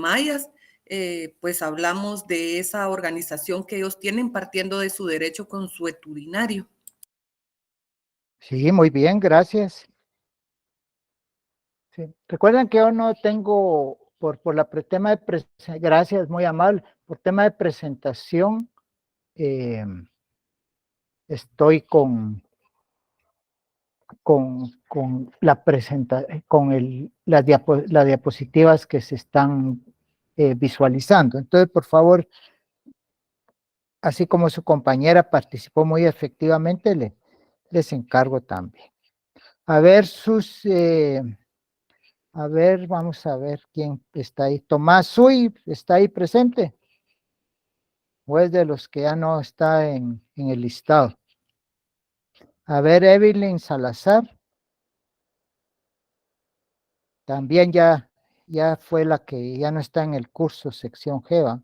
mayas, pues hablamos de esa organización que ellos tienen partiendo de su derecho consuetudinario. Sí, muy bien, gracias. Sí. Recuerden que yo no tengo, por tema de presentación, gracias, muy amable, por tema de presentación, estoy con la presentación, con las diapositivas que se están visualizando. Entonces, por favor, así como su compañera participó muy efectivamente, les encargo también. A ver vamos a ver quién está ahí. Tomás Sui, ¿está ahí presente? ¿O es de los que ya no está en el listado? A ver, Evelyn Salazar. También ya fue la que ya no está en el curso sección G, ¿va?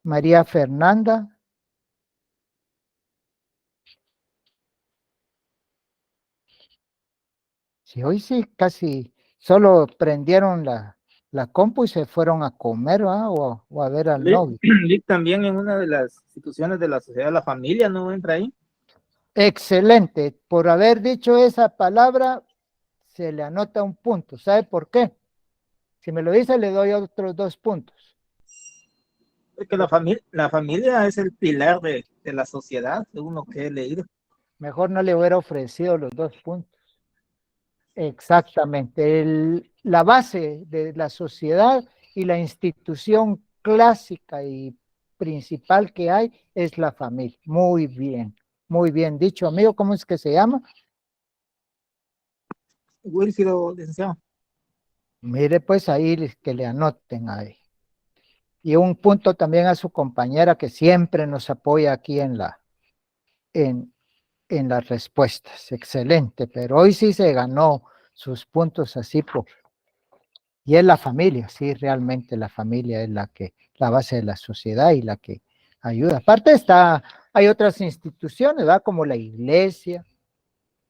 María Fernanda. Sí, hoy sí, casi solo prendieron la compu y se fueron a comer, ¿va? O a ver al novio. Lick también en una de las instituciones de la Sociedad de la Familia, ¿no entra ahí? Excelente. Por haber dicho esa palabra, se le anota un punto. ¿Sabe por qué? Si me lo dice, le doy otros 2 puntos. Es que la familia es el pilar de la sociedad, según lo que he leído. Mejor no le hubiera ofrecido los 2 puntos. Exactamente. La base de la sociedad y la institución clásica y principal que hay es la familia. Muy bien dicho, amigo. ¿Cómo es que se llama? Wilfrido, licenciado. Mire, pues ahí que le anoten ahí. Y un punto también a su compañera que siempre nos apoya aquí en las respuestas. Excelente, pero hoy sí se ganó sus puntos así y es la familia, sí, realmente la familia es la base de la sociedad y la que ayuda. Aparte hay otras instituciones, ¿verdad? Como la iglesia,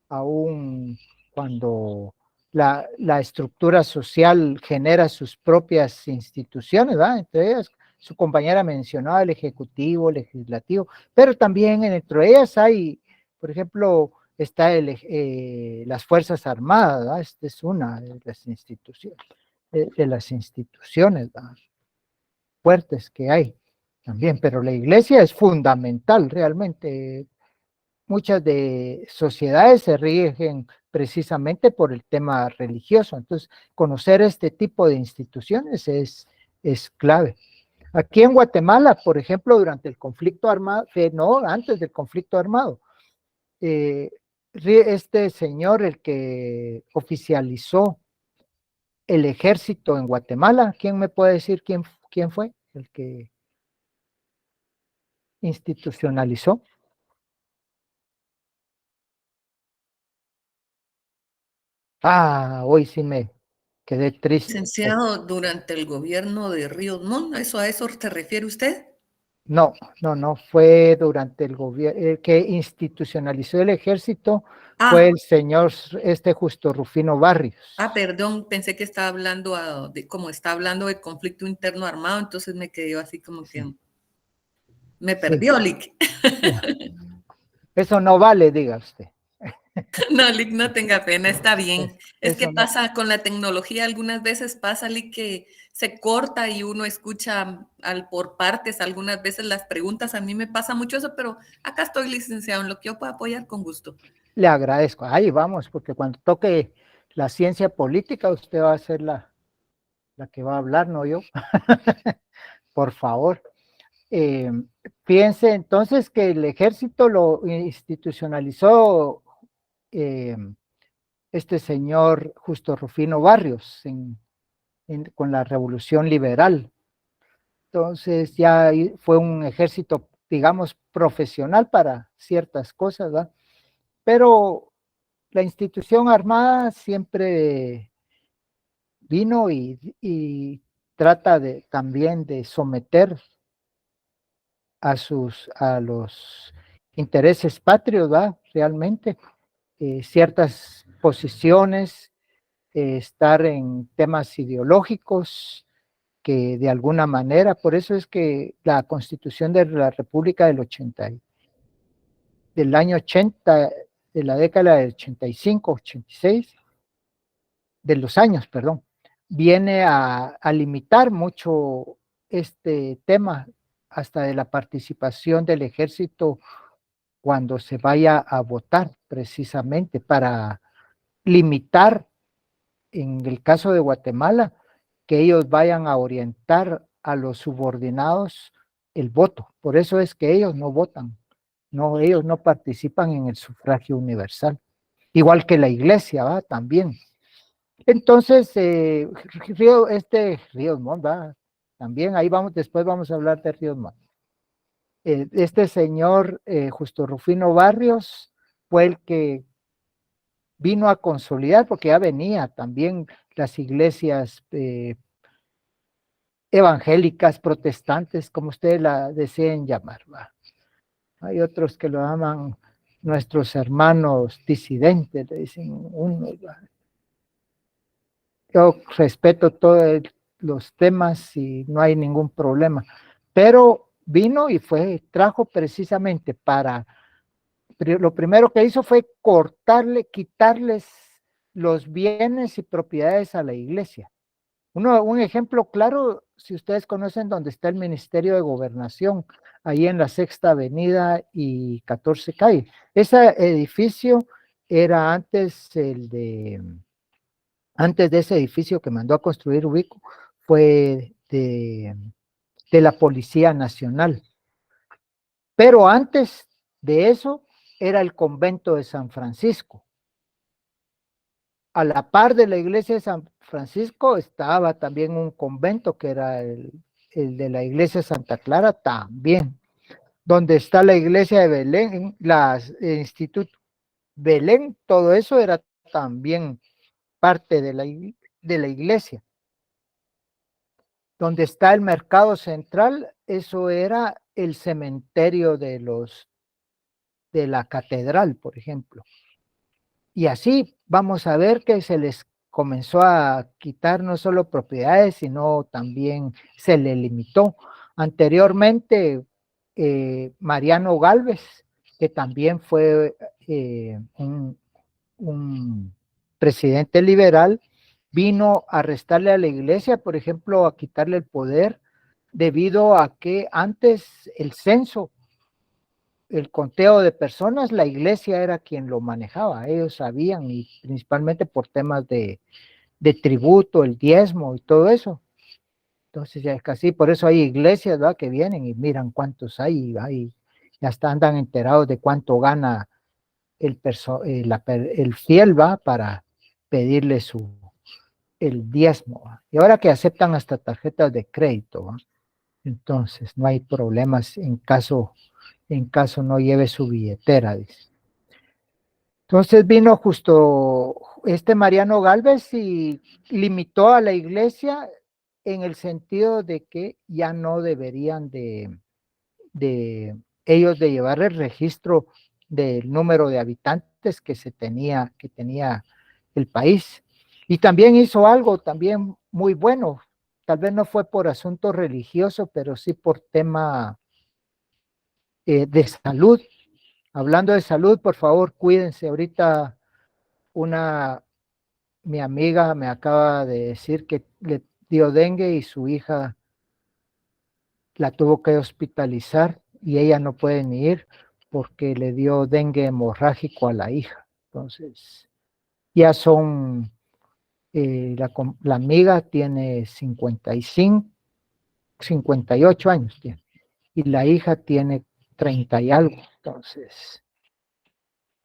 aún cuando la estructura social genera sus propias instituciones, ¿verdad? Entre ellas, su compañera mencionaba el ejecutivo, legislativo, pero también entre ellas hay, por ejemplo, está las Fuerzas Armadas, ¿verdad? Esta es una de las instituciones ¿verdad? Fuertes que hay también, pero la iglesia es fundamental realmente. Muchas de sociedades se rigen precisamente por el tema religioso. Entonces, conocer este tipo de instituciones es clave. Aquí en Guatemala, por ejemplo, durante el conflicto armado, no, antes del conflicto armado, este señor, el que oficializó el ejército en Guatemala, ¿quién me puede decir quién fue el que institucionalizó? Hoy sí me quedé triste. Licenciado, durante el gobierno de Ríos Montt, ¿a eso se refiere usted? No, fue durante el gobierno que institucionalizó el ejército, fue el señor Justo Rufino Barrios. Perdón, pensé que estaba hablando como está hablando de conflicto interno armado, entonces me quedé así como que me perdió, Lick. Eso no vale, diga usted. No, Lick, no tenga pena, está bien. Es que pasa con la tecnología, algunas veces pasa, Lick, que se corta y uno escucha por partes, algunas veces las preguntas, a mí me pasa mucho eso, pero acá estoy, licenciado, en lo que yo pueda apoyar con gusto. Le agradezco. Ahí vamos, porque cuando toque la ciencia política, usted va a ser la que va a hablar, no yo. Por favor. Piense entonces que el ejército lo institucionalizó este señor Justo Rufino Barrios con la Revolución Liberal. Entonces ya fue un ejército, digamos, profesional para ciertas cosas, ¿verdad? Pero la institución armada siempre vino y trata también de someter a los intereses patrios, ¿verdad? Realmente, ciertas posiciones estar en temas ideológicos que de alguna manera, por eso es que la Constitución de la República del año 80, de la década del 85, 86, de los años, perdón, viene a limitar mucho este tema, hasta de la participación del ejército cuando se vaya a votar, precisamente para limitar, en el caso de Guatemala, que ellos vayan a orientar a los subordinados el voto. Por eso es que ellos no votan, no, ellos no participan en el sufragio universal, igual que la iglesia, ¿va? También. Entonces, Ríos Montt, ¿va? También ahí vamos, después vamos a hablar de Ríos Montt. Este señor Justo Rufino Barrios fue el que vino a consolidar, porque ya venía también las iglesias evangélicas, protestantes, como ustedes la deseen llamar, ¿va? Hay otros que lo llaman nuestros hermanos disidentes, le dicen unos, ¿va? Yo respeto todos los temas y no hay ningún problema, pero vino y trajo precisamente lo primero que hizo fue quitarles los bienes y propiedades a la iglesia. Un ejemplo claro, si ustedes conocen donde está el Ministerio de Gobernación, ahí en la Sexta Avenida y 14 Calle. Ese edificio era antes de ese edificio que mandó a construir Ubico, fue de la Policía Nacional. Pero antes de eso era el convento de San Francisco. A la par de la iglesia de San Francisco estaba también un convento que era el de la iglesia de Santa Clara también, donde está la iglesia de Belén, el Instituto Belén, todo eso era también parte de la iglesia. Donde está el mercado central, eso era el cementerio de la catedral, por ejemplo. Y así vamos a ver que se les comenzó a quitar no solo propiedades, sino también se le limitó. Anteriormente, Mariano Gálvez, que también fue un presidente liberal, vino a restarle a la iglesia, por ejemplo, a quitarle el poder, debido a que antes el censo, el conteo de personas, la iglesia era quien lo manejaba, ellos sabían, y principalmente por temas de tributo, el diezmo y todo eso. Entonces ya es casi, por eso hay iglesias, ¿verdad?, que vienen y miran cuántos hay, y hasta andan enterados de cuánto gana el fiel, ¿va?, para pedirle el diezmo, ¿va? Y ahora que aceptan hasta tarjetas de crédito, ¿va? Entonces no hay problemas en caso no lleve su billetera, dice. Entonces vino justo Mariano Gálvez y limitó a la iglesia en el sentido de que ya no deberían de ellos de llevar el registro del número de habitantes que tenía el país. Y también hizo algo también muy bueno, tal vez no fue por asunto religioso, pero sí por tema de salud. Hablando de salud, por favor, cuídense. Ahorita mi amiga me acaba de decir que le dio dengue y su hija la tuvo que hospitalizar y ella no puede ni ir porque le dio dengue hemorrágico a la hija. Entonces, ya son, la amiga tiene 55, 58 años tiene, y la hija tiene 30 y algo. Entonces,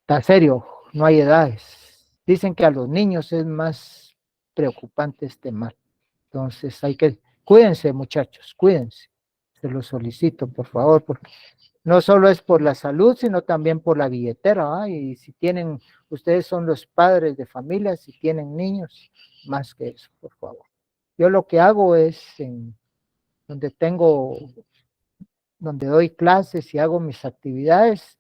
está serio, no hay edades. Dicen que a los niños es más preocupante este mal. Entonces cuídense, muchachos, cuídense. Se lo solicito, por favor, porque no solo es por la salud, sino también por la billetera, ¿eh? Y si ustedes son los padres de familia, si tienen niños, más que eso, por favor. Yo lo que hago es, donde doy clases y hago mis actividades,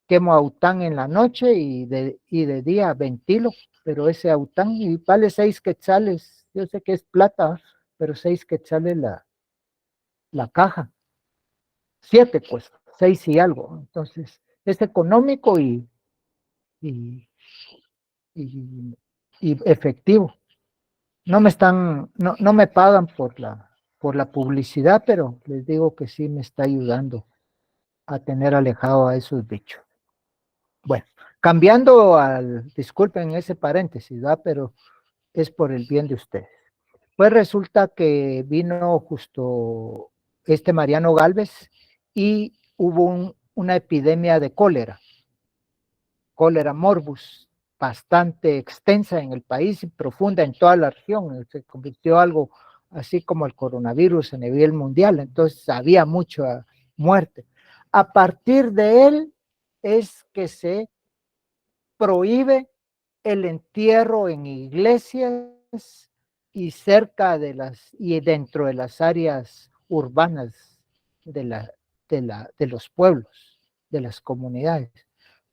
quemo aután en la noche y de día ventilo pero ese aután y vale 6 quetzales, yo sé que es plata, pero 6 quetzales la caja, 7 pues, 6 y algo, entonces es económico y, y, y efectivo. No me pagan por la publicidad, pero les digo que sí me está ayudando a tener alejado a esos bichos. Bueno, cambiando disculpen ese paréntesis, ¿verdad? Pero es por el bien de ustedes. Pues resulta que vino justo Mariano Gálvez y hubo una epidemia de cólera morbus, bastante extensa en el país y profunda en toda la región. Se convirtió algo así como el coronavirus a nivel mundial, entonces había mucha muerte. A partir de él es que se prohíbe el entierro en iglesias y cerca y dentro de las áreas urbanas de los pueblos, de las comunidades,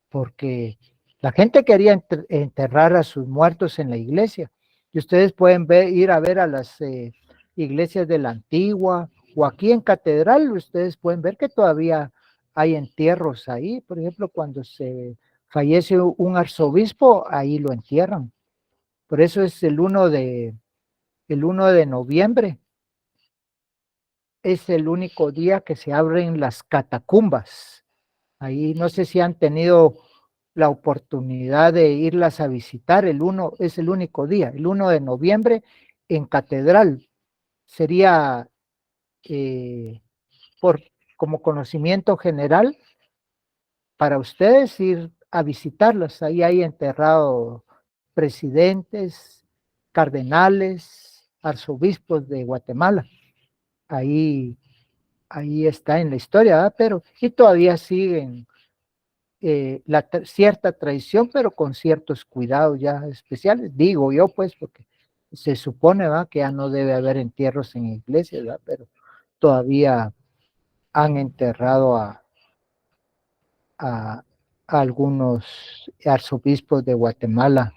porque la gente quería enterrar a sus muertos en la iglesia. Y ustedes pueden ir a ver a las iglesias de la antigua o aquí en Catedral, ustedes pueden ver que todavía hay entierros ahí. Por ejemplo, cuando se fallece un arzobispo, ahí lo entierran. Por eso es el 1 de noviembre. Es el único día que se abren las catacumbas. Ahí no sé si han tenido la oportunidad de irlas a visitar. Es el único día, el 1 de noviembre en Catedral. Sería como conocimiento general para ustedes ir a visitarlas. Ahí hay enterrados presidentes, cardenales, arzobispos de Guatemala. Ahí está en la historia, ¿verdad? Pero y todavía siguen cierta tradición, pero con ciertos cuidados ya especiales, digo yo pues, porque se supone, ¿verdad?, que ya no debe haber entierros en iglesias, ¿verdad?, pero todavía han enterrado a algunos arzobispos de Guatemala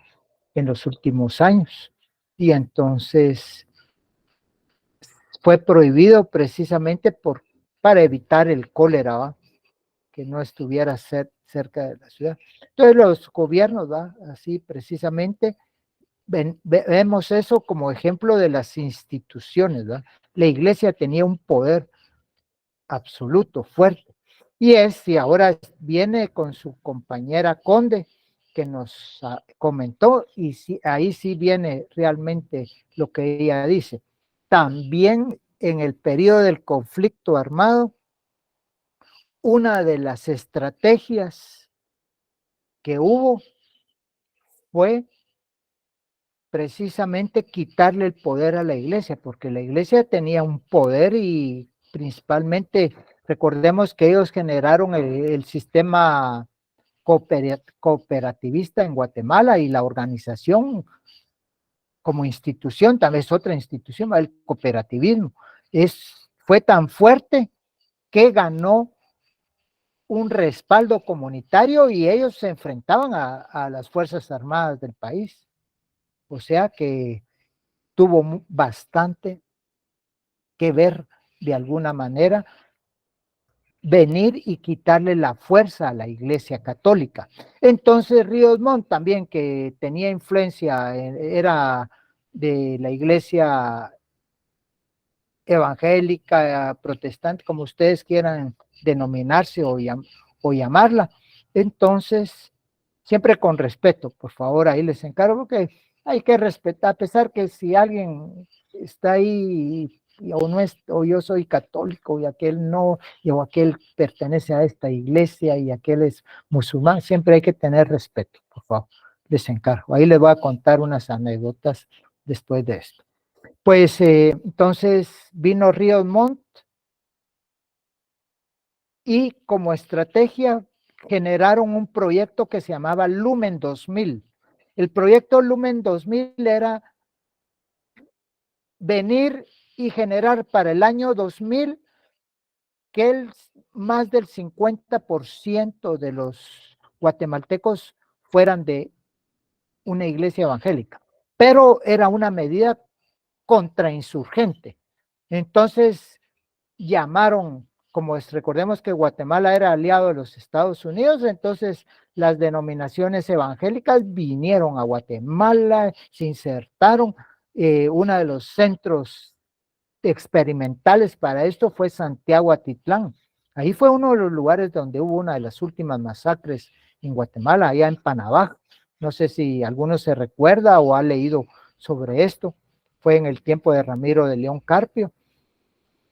en los últimos años, y entonces fue prohibido precisamente para evitar el cólera, ¿va?, que no estuviera cerca de la ciudad. Entonces los gobiernos, ¿va?, así precisamente, vemos eso como ejemplo de las instituciones, ¿va? La iglesia tenía un poder absoluto, fuerte, y ahora viene con su compañera Conde, que nos comentó, y sí, ahí sí viene realmente lo que ella dice. También en el periodo del conflicto armado, una de las estrategias que hubo fue precisamente quitarle el poder a la iglesia, porque la iglesia tenía un poder y principalmente, recordemos que ellos generaron el sistema cooperativista en Guatemala, y la organización como institución, también es otra institución, el cooperativismo, fue tan fuerte que ganó un respaldo comunitario y ellos se enfrentaban a las Fuerzas Armadas del país. O sea que tuvo bastante que ver de alguna manera venir y quitarle la fuerza a la Iglesia Católica. Entonces Ríos Montt también, que tenía influencia, era de la Iglesia evangélica, protestante, como ustedes quieran denominarse o llamarla. Entonces, siempre con respeto, por favor, ahí les encargo, que hay que respetar, a pesar que si alguien está ahí o no es, o yo soy católico y aquel no, o aquel pertenece a esta iglesia y aquel es musulmán, siempre hay que tener respeto, por favor, les encargo. Ahí les voy a contar unas anécdotas después de esto. Pues entonces vino Ríos Montt y como estrategia generaron un proyecto que se llamaba Lumen 2000. El proyecto Lumen 2000 era venir y generar para el año 2000 que más del 50% de los guatemaltecos fueran de una iglesia evangélica, pero era una medida contrainsurgente. Entonces llamaron, recordemos que Guatemala era aliado de los Estados Unidos, entonces las denominaciones evangélicas vinieron a Guatemala, se insertaron. Uno de los centros experimentales para esto fue Santiago Atitlán. Ahí fue uno de los lugares donde hubo una de las últimas masacres en Guatemala, allá en Panabaj. No sé si alguno se recuerda o ha leído sobre esto. Fue en el tiempo de Ramiro de León Carpio.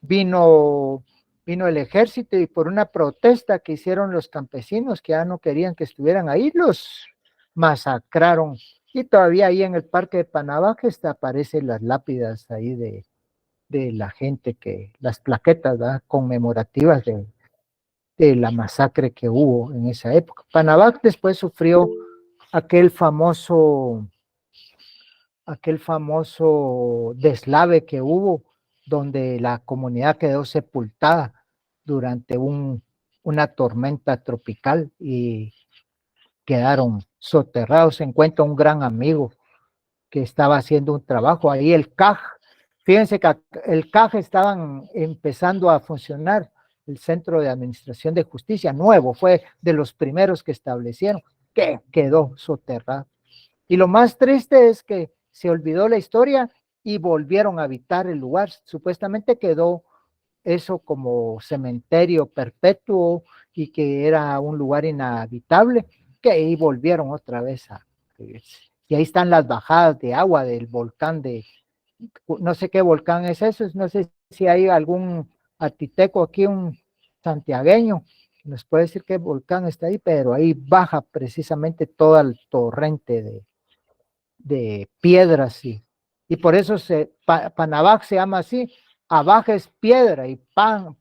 Vino el ejército y por una protesta que hicieron los campesinos que ya no querían que estuvieran ahí, los masacraron. Y todavía ahí en el parque de Panabaj aparecen las lápidas ahí de la gente, las plaquetas, ¿verdad?, conmemorativas de la masacre que hubo en esa época. Panabaj después sufrió aquel famoso deslave que hubo, donde la comunidad quedó sepultada durante una tormenta tropical y quedaron soterrados. Se encuentra un gran amigo que estaba haciendo un trabajo ahí, el CAJ. Fíjense que el CAJ estaban empezando a funcionar, el Centro de Administración de Justicia, nuevo, fue de los primeros que establecieron, que quedó soterrado. Y lo más triste es que se olvidó la historia y volvieron a habitar el lugar. Supuestamente quedó eso como cementerio perpetuo y que era un lugar inhabitable, que ahí volvieron otra vez y ahí están las bajadas de agua del volcán no sé qué volcán es eso, no sé si hay algún arquitecto aquí, un santiagueño, nos puede decir qué volcán está ahí, pero ahí baja precisamente todo el torrente de piedras y por eso Panabaj se llama así. Abajo es piedra y pan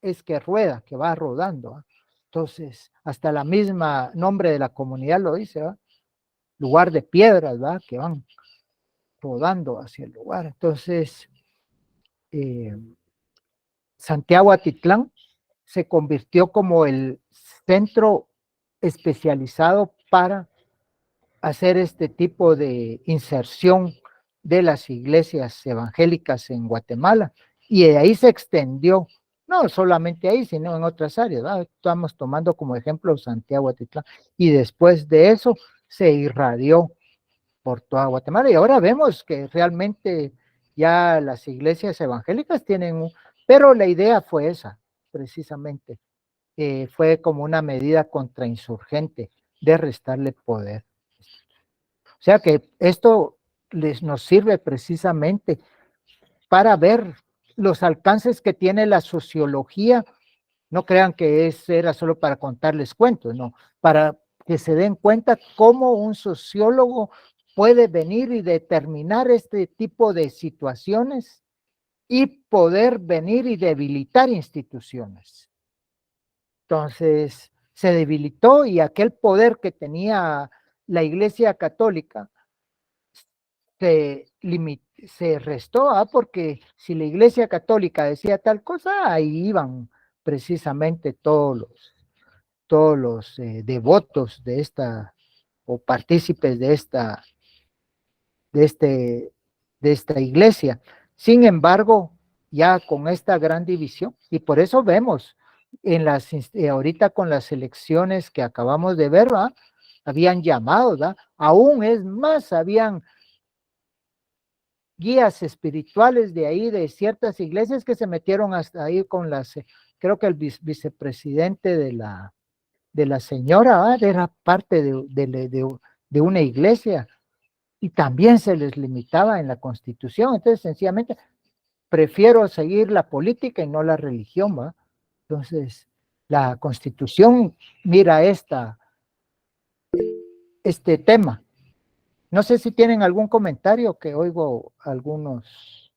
es que rueda, que va rodando. Entonces, hasta la misma nombre de la comunidad lo dice, ¿va? Lugar de piedras, ¿va?, que van rodando hacia el lugar. Entonces, Santiago Atitlán se convirtió como el centro especializado para hacer este tipo de inserción de las iglesias evangélicas en Guatemala, y de ahí se extendió, no solamente ahí, sino en otras áreas, ¿verdad? Estamos tomando como ejemplo Santiago Atitlán, y después de eso se irradió por toda Guatemala, y ahora vemos que realmente ya las iglesias evangélicas tienen pero la idea fue esa, precisamente, fue como una medida contrainsurgente de restarle poder. O sea que esto nos sirve precisamente para ver los alcances que tiene la sociología. No crean que era solo para contarles cuentos, no, para que se den cuenta cómo un sociólogo puede venir y determinar este tipo de situaciones y poder venir y debilitar instituciones. Entonces, se debilitó y aquel poder que tenía la Iglesia Católica se restó, porque si la Iglesia Católica decía tal cosa, ahí iban precisamente todos los devotos de esta, o partícipes de esta iglesia. Sin embargo, ya con esta gran división, y por eso vemos ahorita con las elecciones que acabamos de ver, ¿verdad?, habían llamados, ¿verdad?, aún es más, habían guías espirituales de ahí, de ciertas iglesias que se metieron hasta ahí con creo que el vicepresidente de la señora, ¿verdad?, era parte de una iglesia, y también se les limitaba en la Constitución. Entonces, sencillamente, prefiero seguir la política y no la religión, ¿va? Entonces, la Constitución mira este tema. No sé si tienen algún comentario, que oigo algunos.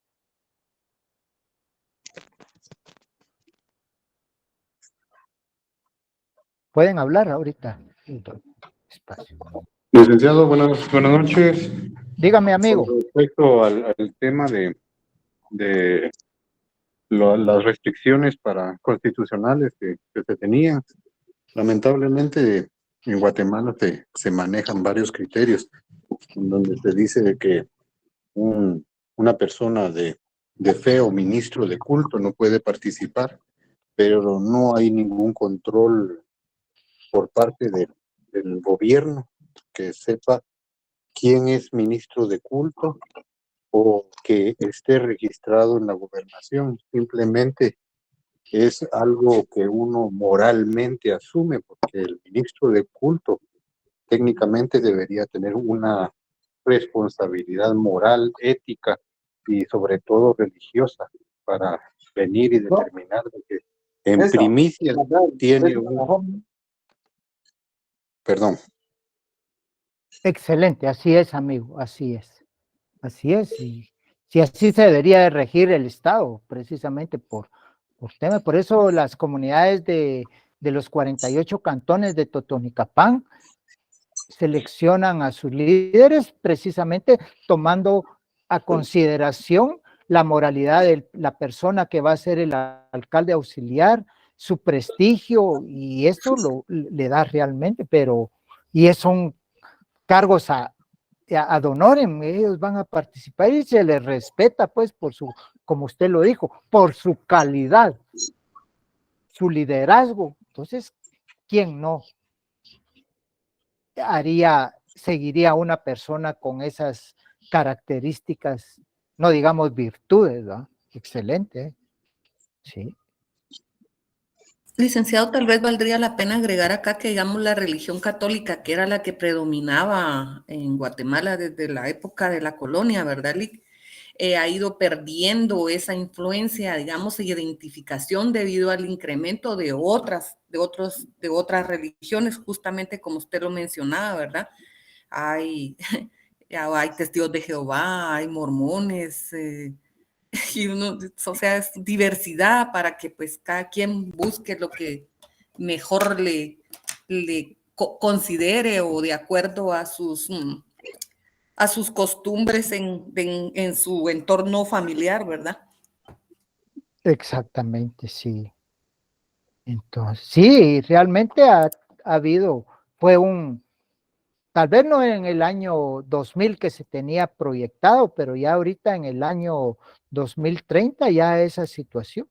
Pueden hablar ahorita. Espacio. Licenciado, buenas noches. Dígame, amigo. Con respecto al tema de las restricciones constitucionales que se tenían, lamentablemente en Guatemala se manejan varios criterios, en donde se dice de que una persona de fe o ministro de culto no puede participar, pero no hay ningún control por parte del gobierno que sepa quién es ministro de culto o que esté registrado en la gobernación. Simplemente es algo que uno moralmente asume, porque el ministro de culto técnicamente debería tener una responsabilidad moral, ética y sobre todo religiosa para venir y determinar de que en primicia tiene un... Perdón. Excelente, así es, amigo, así es. Así es, y si así se debería de regir el Estado, precisamente por tema. Por eso las comunidades de los 48 cantones de Totonicapán seleccionan a sus líderes precisamente tomando a consideración la moralidad de la persona que va a ser el alcalde auxiliar, su prestigio, y eso le da realmente, y son cargos ad honorem, ellos van a participar y se les respeta, pues, como usted lo dijo, por su calidad, su liderazgo. Entonces, ¿quién no seguiría a una persona con esas características, no digamos virtudes, ¿no? Excelente, sí. Licenciado, tal vez valdría la pena agregar acá que, digamos, la religión católica, que era la que predominaba en Guatemala desde la época de la colonia, ¿verdad, Lic? Ha ido perdiendo esa influencia, digamos, y identificación debido al incremento de otras religiones, justamente como usted lo mencionaba, ¿verdad? Hay testigos de Jehová, hay mormones, y uno, o sea, es diversidad para que pues cada quien busque lo que mejor le considere o de acuerdo a sus costumbres en su entorno familiar, ¿verdad? Exactamente, sí. Entonces, sí, realmente ha habido, tal vez no en el año 2000 que se tenía proyectado, pero ya ahorita en el año 2030 ya esa situación,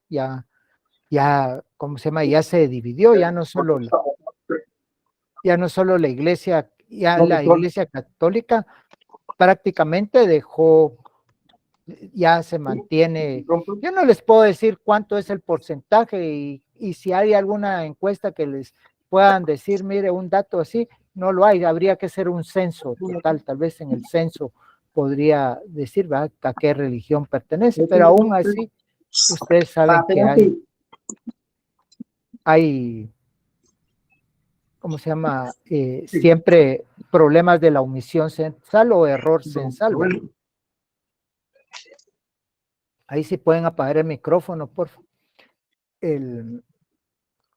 ¿cómo se llama? Ya se dividió, ya no solo la iglesia, ya la iglesia católica prácticamente ya se mantiene. Yo no les puedo decir cuánto es el porcentaje y si hay alguna encuesta que les puedan decir, mire, un dato así, no lo hay, habría que hacer un censo total, tal vez en el censo podría decir, ¿verdad?, a qué religión pertenece, pero aún así, ustedes saben que hay ¿cómo se llama? Siempre problemas de la omisión censal o error censal. Ahí sí pueden apagar el micrófono, por favor.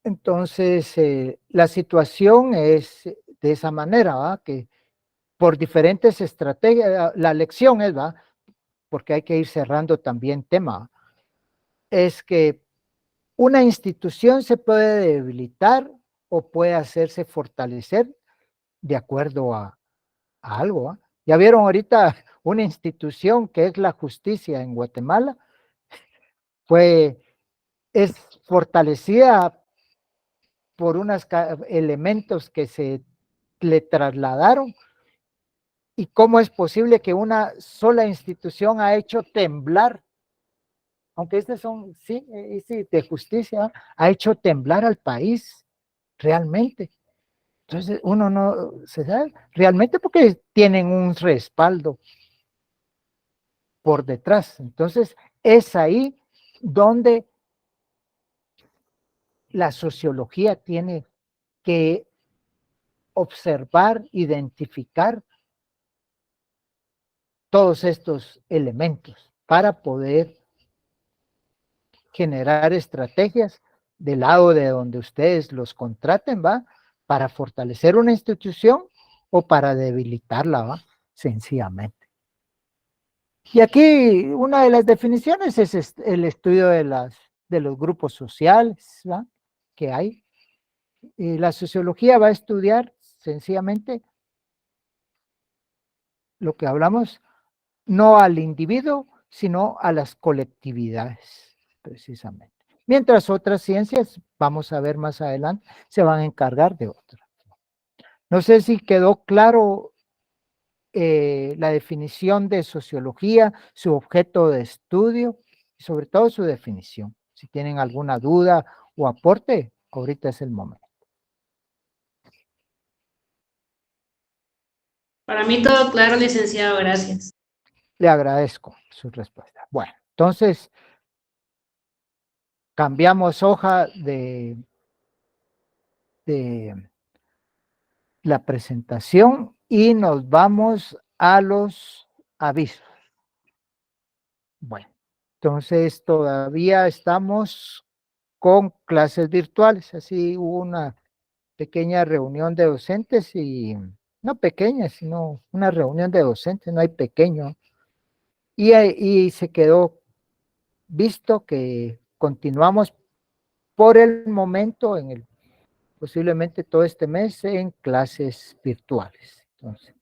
Entonces, la situación es de esa manera, ¿va? Que por diferentes estrategias, la lección es, ¿va? Porque hay que ir cerrando también tema, es que una institución se puede debilitar o puede hacerse fortalecer de acuerdo a algo, ¿va? Ya vieron ahorita una institución que es la justicia en Guatemala, es fortalecida por unos elementos que se le trasladaron. ¿Y cómo es posible que una sola institución ha hecho temblar, aunque estos son, sí, de justicia, ha hecho temblar al país realmente? Entonces uno no se sabe, realmente porque tienen un respaldo por detrás. Entonces es ahí donde la sociología tiene que observar, identificar todos estos elementos para poder generar estrategias del lado de donde ustedes los contraten, ¿va? Para fortalecer una institución o para debilitarla, ¿va? Sencillamente. Y aquí una de las definiciones es el estudio de los grupos sociales, ¿va? Que hay. Y la sociología va a estudiar sencillamente lo que hablamos, no al individuo, sino a las colectividades, precisamente. Mientras otras ciencias, vamos a ver más adelante, se van a encargar de otras. No sé si quedó claro la definición de sociología, su objeto de estudio y sobre todo su definición. Si tienen alguna duda o aporte, ahorita es el momento. Para mí todo claro, licenciado, gracias. Le agradezco su respuesta. Bueno, entonces cambiamos hoja de la presentación y nos vamos a los avisos. Bueno, entonces todavía estamos con clases virtuales, así hubo una pequeña reunión de docentes y no pequeña, sino una reunión de docentes, no hay pequeño, y se quedó visto que continuamos por el momento posiblemente todo este mes en clases virtuales. Entonces,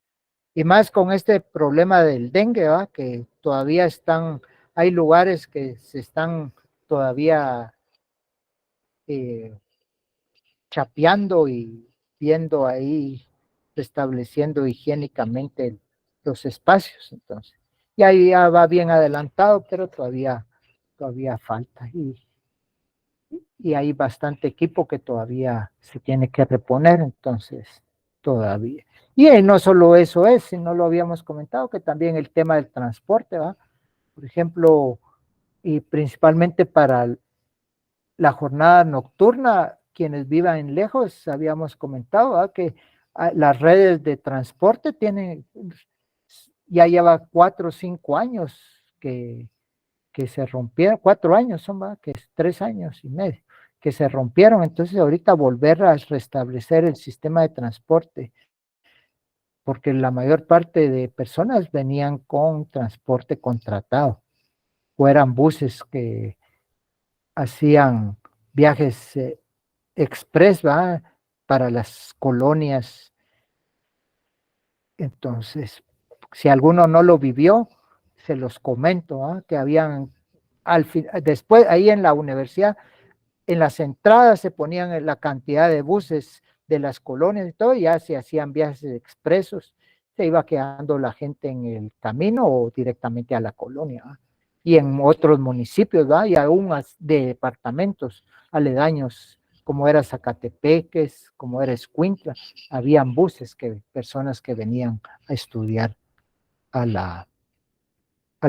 y más con este problema del dengue, ¿va? Que todavía hay lugares que se están todavía chapeando y viendo ahí, restableciendo higiénicamente los espacios. Entonces, y ahí ya va bien adelantado, pero todavía falta. Y hay bastante equipo que todavía se tiene que reponer, entonces todavía. Y no solo eso sino lo habíamos comentado, que también el tema del transporte, ¿va? Por ejemplo, y principalmente para la jornada nocturna, quienes vivan lejos, habíamos comentado, ¿va? Que las redes de transporte ya lleva 4 o 5 años que se rompieron, 4 años son, ¿va? Que es 3 años y medio, que se rompieron. Entonces ahorita volver a restablecer el sistema de transporte, porque la mayor parte de personas venían con transporte contratado, o eran buses que hacían viajes express, ¿va? Para las colonias. Entonces, si alguno no lo vivió, se los comento, ¿va? Que habían, después ahí en la universidad, en las entradas se ponían la cantidad de buses de las colonias y todo, y ya se hacían viajes expresos, se iba quedando la gente en el camino o directamente a la colonia, ¿va? Y en otros municipios, ¿va? Y aún de departamentos aledaños, como era Zacatepeques, como era Escuintla, habían buses personas que venían a estudiar a la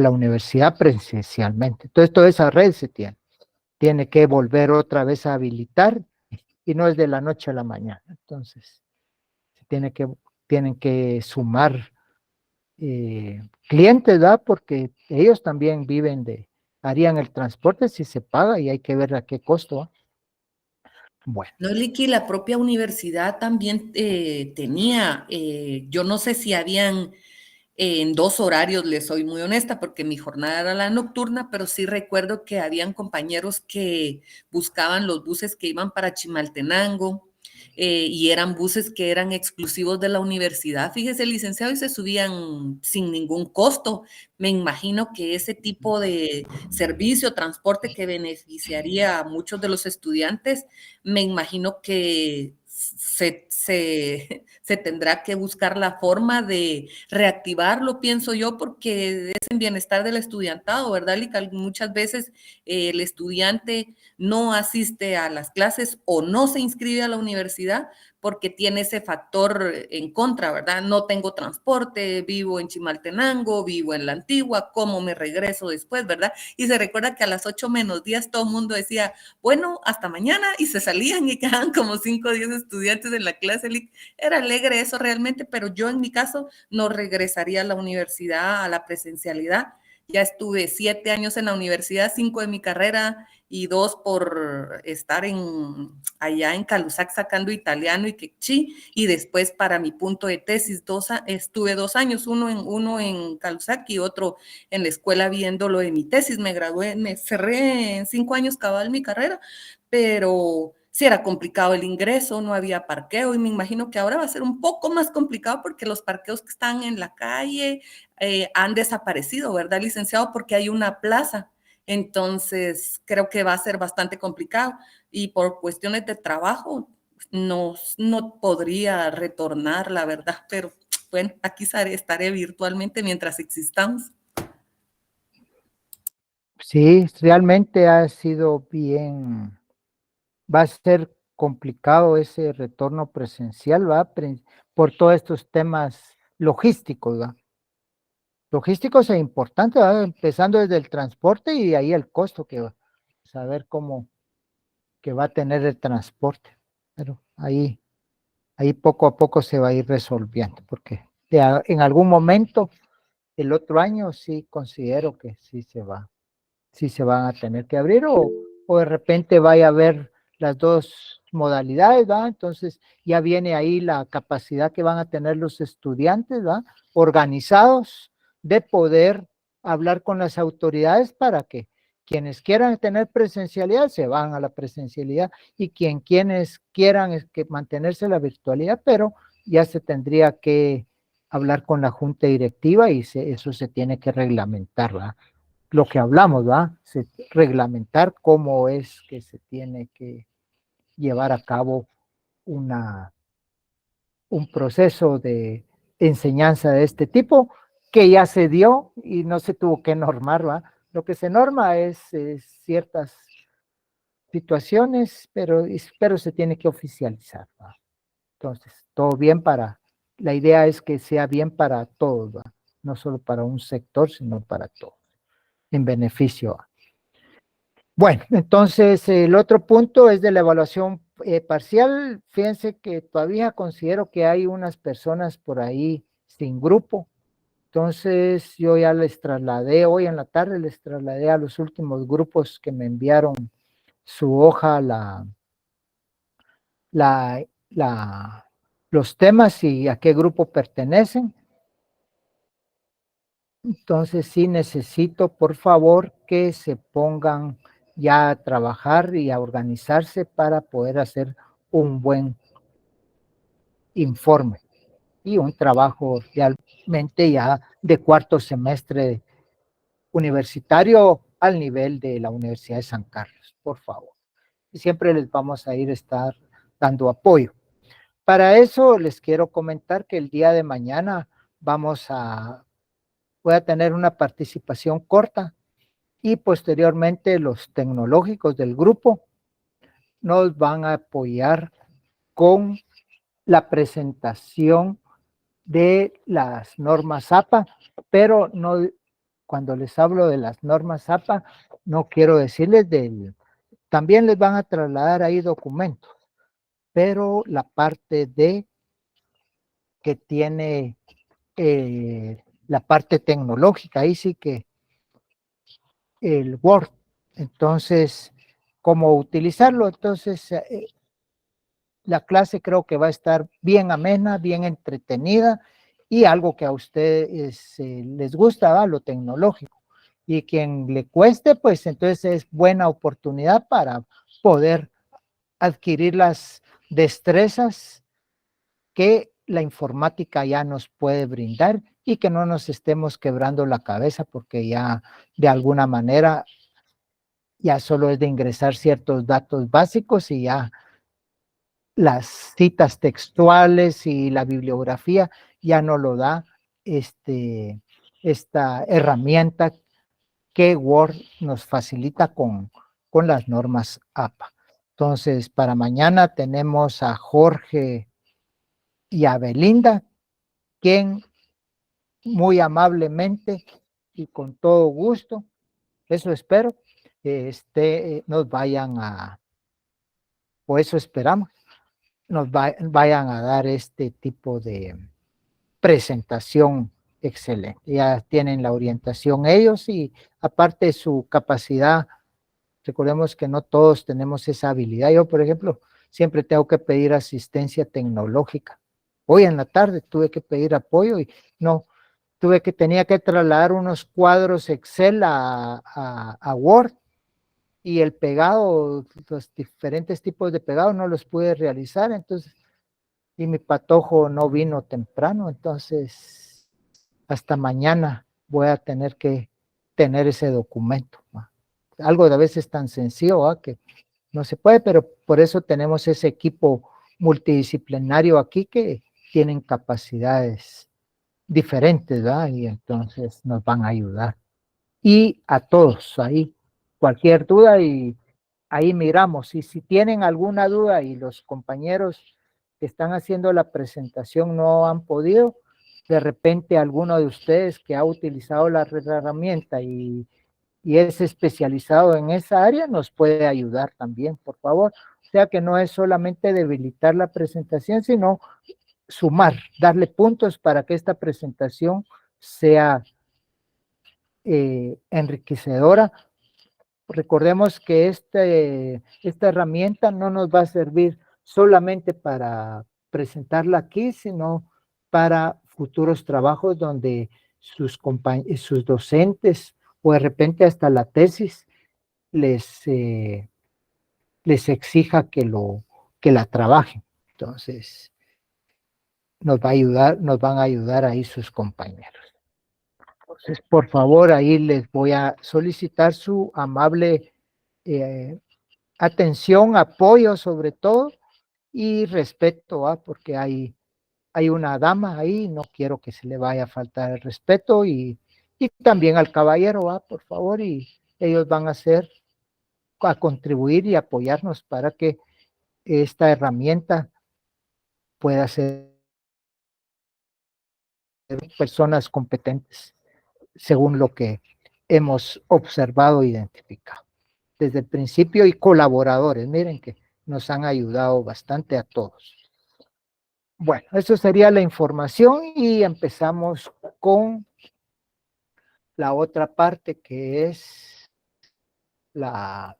universidad presencialmente. Entonces, toda esa red se tiene que volver otra vez a habilitar, y no es de la noche a la mañana. Entonces, tienen que sumar clientes, ¿verdad? Porque ellos también harían el transporte si se paga, y hay que ver a qué costo, ¿va? Bueno. No, Licky, la propia universidad también tenía, yo no sé si habían en 2 horarios, les soy muy honesta, porque mi jornada era la nocturna, pero sí recuerdo que habían compañeros que buscaban los buses que iban para Chimaltenango, y eran buses que eran exclusivos de la universidad. Fíjese, licenciado, y se subían sin ningún costo. Me imagino que ese tipo de servicio, transporte que beneficiaría a muchos de los estudiantes, me imagino que se tendrá que buscar la forma de reactivarlo, pienso yo, porque es en bienestar del estudiantado, ¿verdad, Lica? Muchas veces el estudiante no asiste a las clases o no se inscribe a la universidad porque tiene ese factor en contra, ¿verdad? No tengo transporte, vivo en Chimaltenango, vivo en la Antigua, ¿cómo me regreso después, verdad? Y se recuerda que a las 8:00 todo el mundo decía, bueno, hasta mañana, y se salían y quedaban como 5 o 10 estudiantes en la clase. Era alegre eso realmente, pero yo en mi caso no regresaría a la universidad, a la presencialidad. Ya estuve 7 años en la universidad, 5 de mi carrera y 2 por estar allá en Calusac sacando italiano y quechí, y después para mi punto de tesis estuve 2 años, uno en Calusac y otro en la escuela viendo lo de mi tesis. Me gradué, me cerré en 5 años cabal mi carrera, pero si era complicado el ingreso, no había parqueo, y me imagino que ahora va a ser un poco más complicado porque los parqueos que están en la calle han desaparecido, ¿verdad, licenciado? Porque hay una plaza. Entonces, creo que va a ser bastante complicado. Y por cuestiones de trabajo, no podría retornar, la verdad. Pero bueno, aquí estaré virtualmente mientras existamos. Sí, realmente ha sido bien, va a ser complicado ese retorno presencial, ¿va? Por todos estos temas logísticos, ¿va? Logísticos e importantes, ¿va? Empezando desde el transporte y ahí el costo que va, saber cómo que va a tener el transporte. Pero ahí poco a poco se va a ir resolviendo, porque en algún momento el otro año sí considero que sí se van a tener que abrir o de repente vaya a haber las dos modalidades, ¿va? Entonces ya viene ahí la capacidad que van a tener los estudiantes, ¿va? Organizados de poder hablar con las autoridades para que quienes quieran tener presencialidad se van a la presencialidad y quienes quieran mantenerse la virtualidad, pero ya se tendría que hablar con la junta directiva y eso se tiene que reglamentar, ¿va? Lo que hablamos, ¿va? Reglamentar cómo es que se tiene que llevar a cabo un proceso de enseñanza de este tipo que ya se dio y no se tuvo que normar, ¿va? Lo que se norma es ciertas situaciones, pero se tiene que oficializar, ¿va? Entonces, todo bien la idea es que sea bien para todos, ¿va? No solo para un sector, sino para todos, en beneficio. Bueno, entonces el otro punto es de la evaluación parcial. Fíjense que todavía considero que hay unas personas por ahí sin grupo. Entonces yo ya les trasladé, hoy en la tarde les trasladé a los últimos grupos que me enviaron su hoja, los temas y a qué grupo pertenecen. Entonces sí necesito, por favor, que se pongan ya a trabajar y a organizarse para poder hacer un buen informe y un trabajo realmente ya de cuarto semestre universitario al nivel de la Universidad de San Carlos, por favor. Y siempre les vamos a estar dando apoyo. Para eso les quiero comentar que el día de mañana voy a tener una participación corta y posteriormente los tecnológicos del grupo nos van a apoyar con la presentación de las normas APA, pero no, cuando les hablo de las normas APA, no quiero decirles también les van a trasladar ahí documentos, pero la parte que tiene la parte tecnológica, ahí sí que el Word, entonces, cómo utilizarlo, entonces la clase creo que va a estar bien amena, bien entretenida y algo que a ustedes les gusta, ¿va? Lo tecnológico. Y quien le cueste, pues entonces es buena oportunidad para poder adquirir las destrezas que la informática ya nos puede brindar y que no nos estemos quebrando la cabeza porque ya de alguna manera ya solo es de ingresar ciertos datos básicos y ya las citas textuales y la bibliografía ya no lo da esta herramienta que Word nos facilita con las normas APA. Entonces, para mañana tenemos a Jorge y a Belinda, quien muy amablemente y con todo gusto, eso espero, nos vayan o eso esperamos, vayan a dar este tipo de presentación excelente. Ya tienen la orientación ellos y aparte su capacidad, recordemos que no todos tenemos esa habilidad. Yo, por ejemplo, siempre tengo que pedir asistencia tecnológica. Hoy en la tarde tuve que pedir apoyo y tenía que trasladar unos cuadros Excel a Word y el pegado, los diferentes tipos de pegado no los pude realizar, entonces, y mi patojo no vino temprano, entonces hasta mañana voy a tener que tener ese documento. ¿Va? Algo de a veces tan sencillo, ¿va? Que no se puede, pero por eso tenemos ese equipo multidisciplinario aquí que tienen capacidades diferentes, ¿va? Y entonces nos van a ayudar. Y a todos ahí, cualquier duda y ahí miramos. Y si tienen alguna duda y los compañeros que están haciendo la presentación no han podido, de repente alguno de ustedes que ha utilizado la herramienta y es especializado en esa área nos puede ayudar también, por favor. O sea que no es solamente debilitar la presentación, sino sumar, darle puntos para que esta presentación sea enriquecedora. Recordemos que esta herramienta no nos va a servir solamente para presentarla aquí, sino para futuros trabajos donde sus docentes o de repente hasta la tesis les exija que la trabajen. Entonces, nos van a ayudar ahí sus compañeros. Entonces, por favor, ahí les voy a solicitar su amable atención, apoyo sobre todo, y respeto, porque hay una dama ahí, no quiero que se le vaya a faltar el respeto, y también al caballero, por favor, y ellos van a contribuir y apoyarnos para que esta herramienta pueda ser personas competentes según lo que hemos observado e identificado desde el principio, y colaboradores, miren que nos han ayudado bastante a todos. Bueno, eso sería la información y empezamos con la otra parte que es la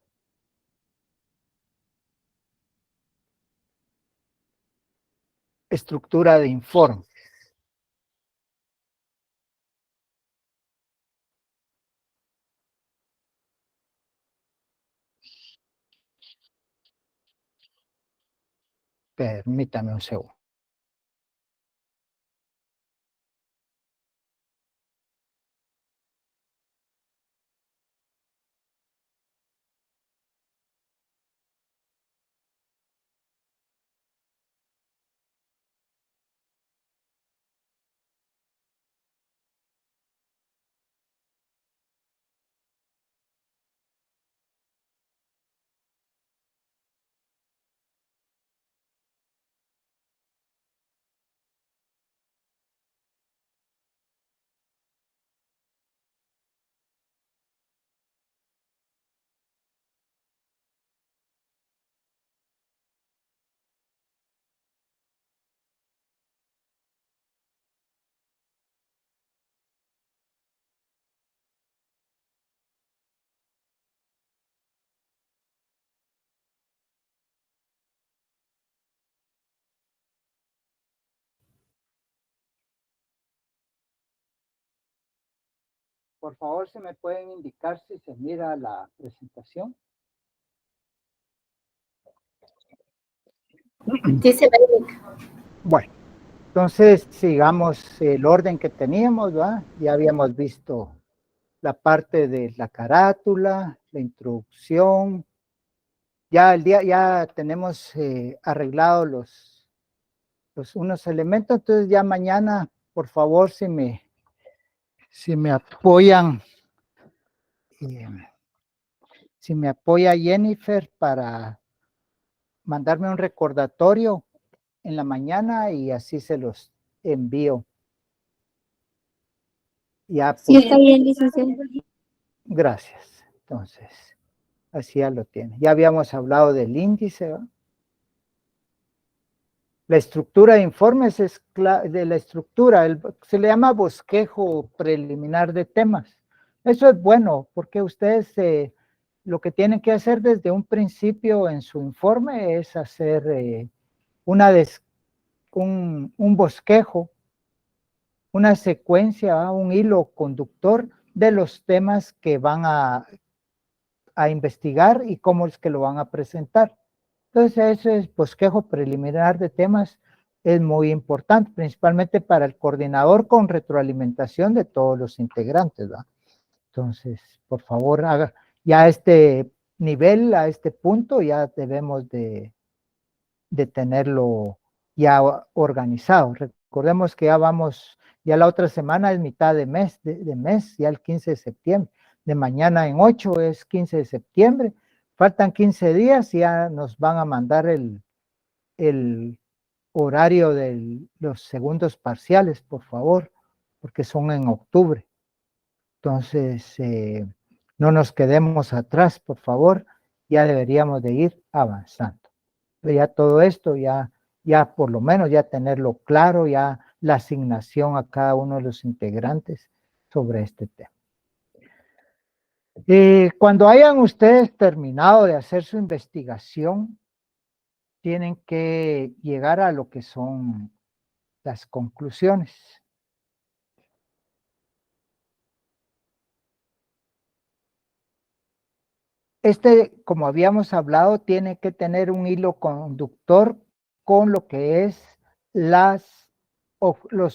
estructura de informe. Permítame un segundo. Por favor, ¿se me pueden indicar si se mira la presentación? Sí, se ve. Bueno, entonces sigamos el orden que teníamos, ¿va? Ya habíamos visto la parte de la carátula, la introducción. Ya tenemos arreglado unos elementos, entonces ya mañana, por favor, si me apoyan, si me apoya Jennifer para mandarme un recordatorio en la mañana y así se los envío. Ya, Sí, está bien, licenciado. gracias. Entonces, así ya lo tiene. Ya habíamos hablado del índice, ¿va? La estructura de informes es de la estructura, se le llama bosquejo preliminar de temas. Eso es bueno, porque ustedes lo que tienen que hacer desde un principio en su informe es hacer un bosquejo, una secuencia, un hilo conductor de los temas que van a a investigar y cómo es que lo van a presentar. Entonces, ese bosquejo preliminar de temas es muy importante, principalmente para el coordinador con retroalimentación de todos los integrantes, ¿verdad? Entonces, por favor, haga ya a este nivel, a este punto, ya debemos de tenerlo ya organizado. Recordemos que ya vamos, ya la otra semana es mitad de mes, ya el 15 de septiembre. De mañana en 8 es 15 de septiembre. Faltan 15 días y ya nos van a mandar el horario de los segundos parciales, por favor, porque son en octubre. Entonces, no nos quedemos atrás, por favor, ya deberíamos de ir avanzando. Ya todo esto, ya por lo menos ya tenerlo claro, ya la asignación a cada uno de los integrantes sobre este tema. Cuando hayan ustedes terminado de hacer su investigación, tienen que llegar a lo que son las conclusiones. Como habíamos hablado, tiene que tener un hilo conductor con lo que es los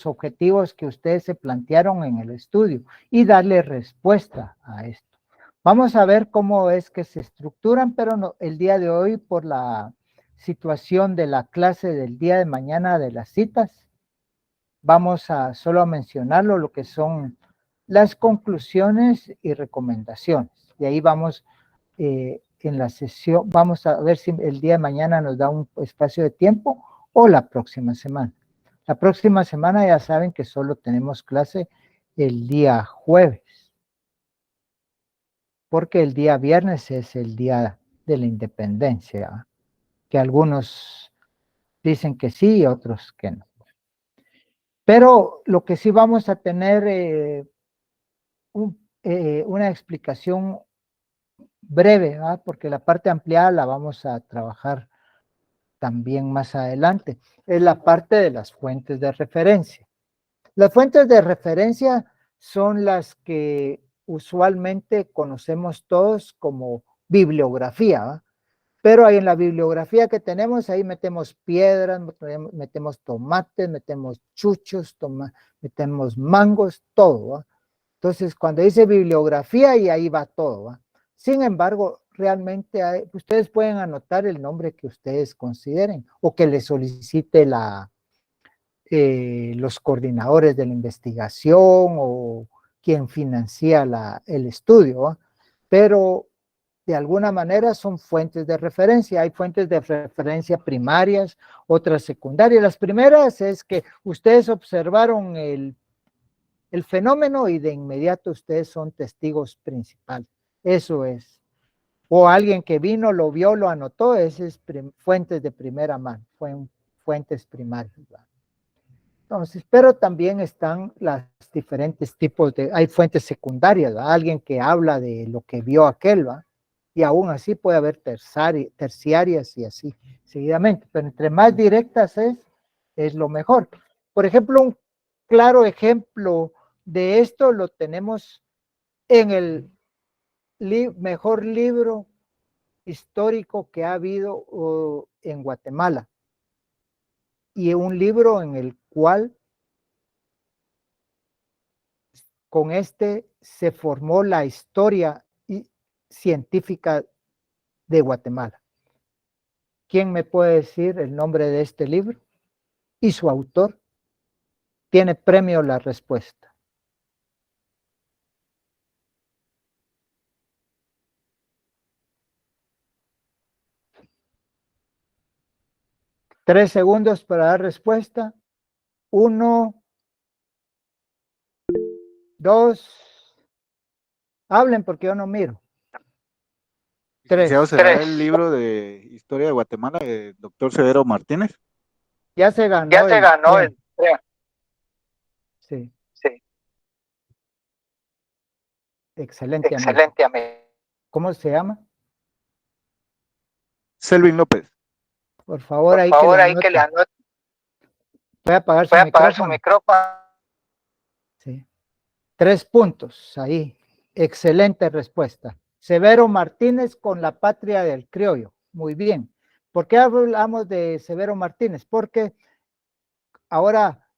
objetivos que ustedes se plantearon en el estudio y darle respuesta a esto. Vamos a ver cómo es que se estructuran, pero no, el día de hoy, por la situación de la clase del día de mañana de las citas, vamos a solo mencionarlo, lo que son las conclusiones y recomendaciones. Y ahí vamos en la sesión, vamos a ver si el día de mañana nos da un espacio de tiempo o la próxima semana. La próxima semana ya saben que solo tenemos clase el día jueves, porque el día viernes es el día de la independencia, ¿eh? Que algunos dicen que sí y otros que no. Pero lo que sí vamos a tener una explicación breve, ¿verdad? Porque la parte ampliada la vamos a trabajar también más adelante. Es la parte de las fuentes de referencia. Las fuentes de referencia son las que usualmente conocemos todos como bibliografía, ¿verdad? Pero ahí en la bibliografía que tenemos, ahí metemos piedras, metemos tomates, metemos chuchos, metemos mangos, todo, ¿va? Entonces, cuando dice bibliografía, y ahí va todo, ¿va? Sin embargo, realmente ustedes pueden anotar el nombre que ustedes consideren o que les solicite los coordinadores de la investigación o quien financia el estudio, ¿va? Pero de alguna manera son fuentes de referencia. Hay fuentes de referencia primarias, otras secundarias. Las primeras es que ustedes observaron el fenómeno y de inmediato ustedes son testigos principales. Eso es. O alguien que vino, lo vio, lo anotó, ese es fuentes de primera mano, fuentes primarias, ¿verdad? Entonces, pero también están los diferentes tipos hay fuentes secundarias, ¿verdad? Alguien que habla de lo que vio aquel, ¿verdad? Y aún así puede haber terciarias y así seguidamente, pero entre más directas es lo mejor. Por ejemplo, un claro ejemplo de esto lo tenemos en el mejor libro histórico que ha habido en Guatemala, y un libro en el cual con este se formó la historia científica de Guatemala. ¿Quién me puede decir el nombre de este libro y su autor? Tiene premio la respuesta. Tres segundos para dar respuesta. 1, 2. Hablen porque yo no miro. 3. ¿Será el libro de Historia de Guatemala del doctor Severo Martínez? Ya se ganó el Sí. Excelente, amigo. ¿Cómo se llama? Selvin López. Por favor, ahí que le anote. Voy a apagar su micrófono. Sí. 3 puntos ahí. Excelente respuesta. Severo Martínez con La patria del criollo. Muy bien. ¿Por qué hablamos de Severo Martínez? Porque ahora,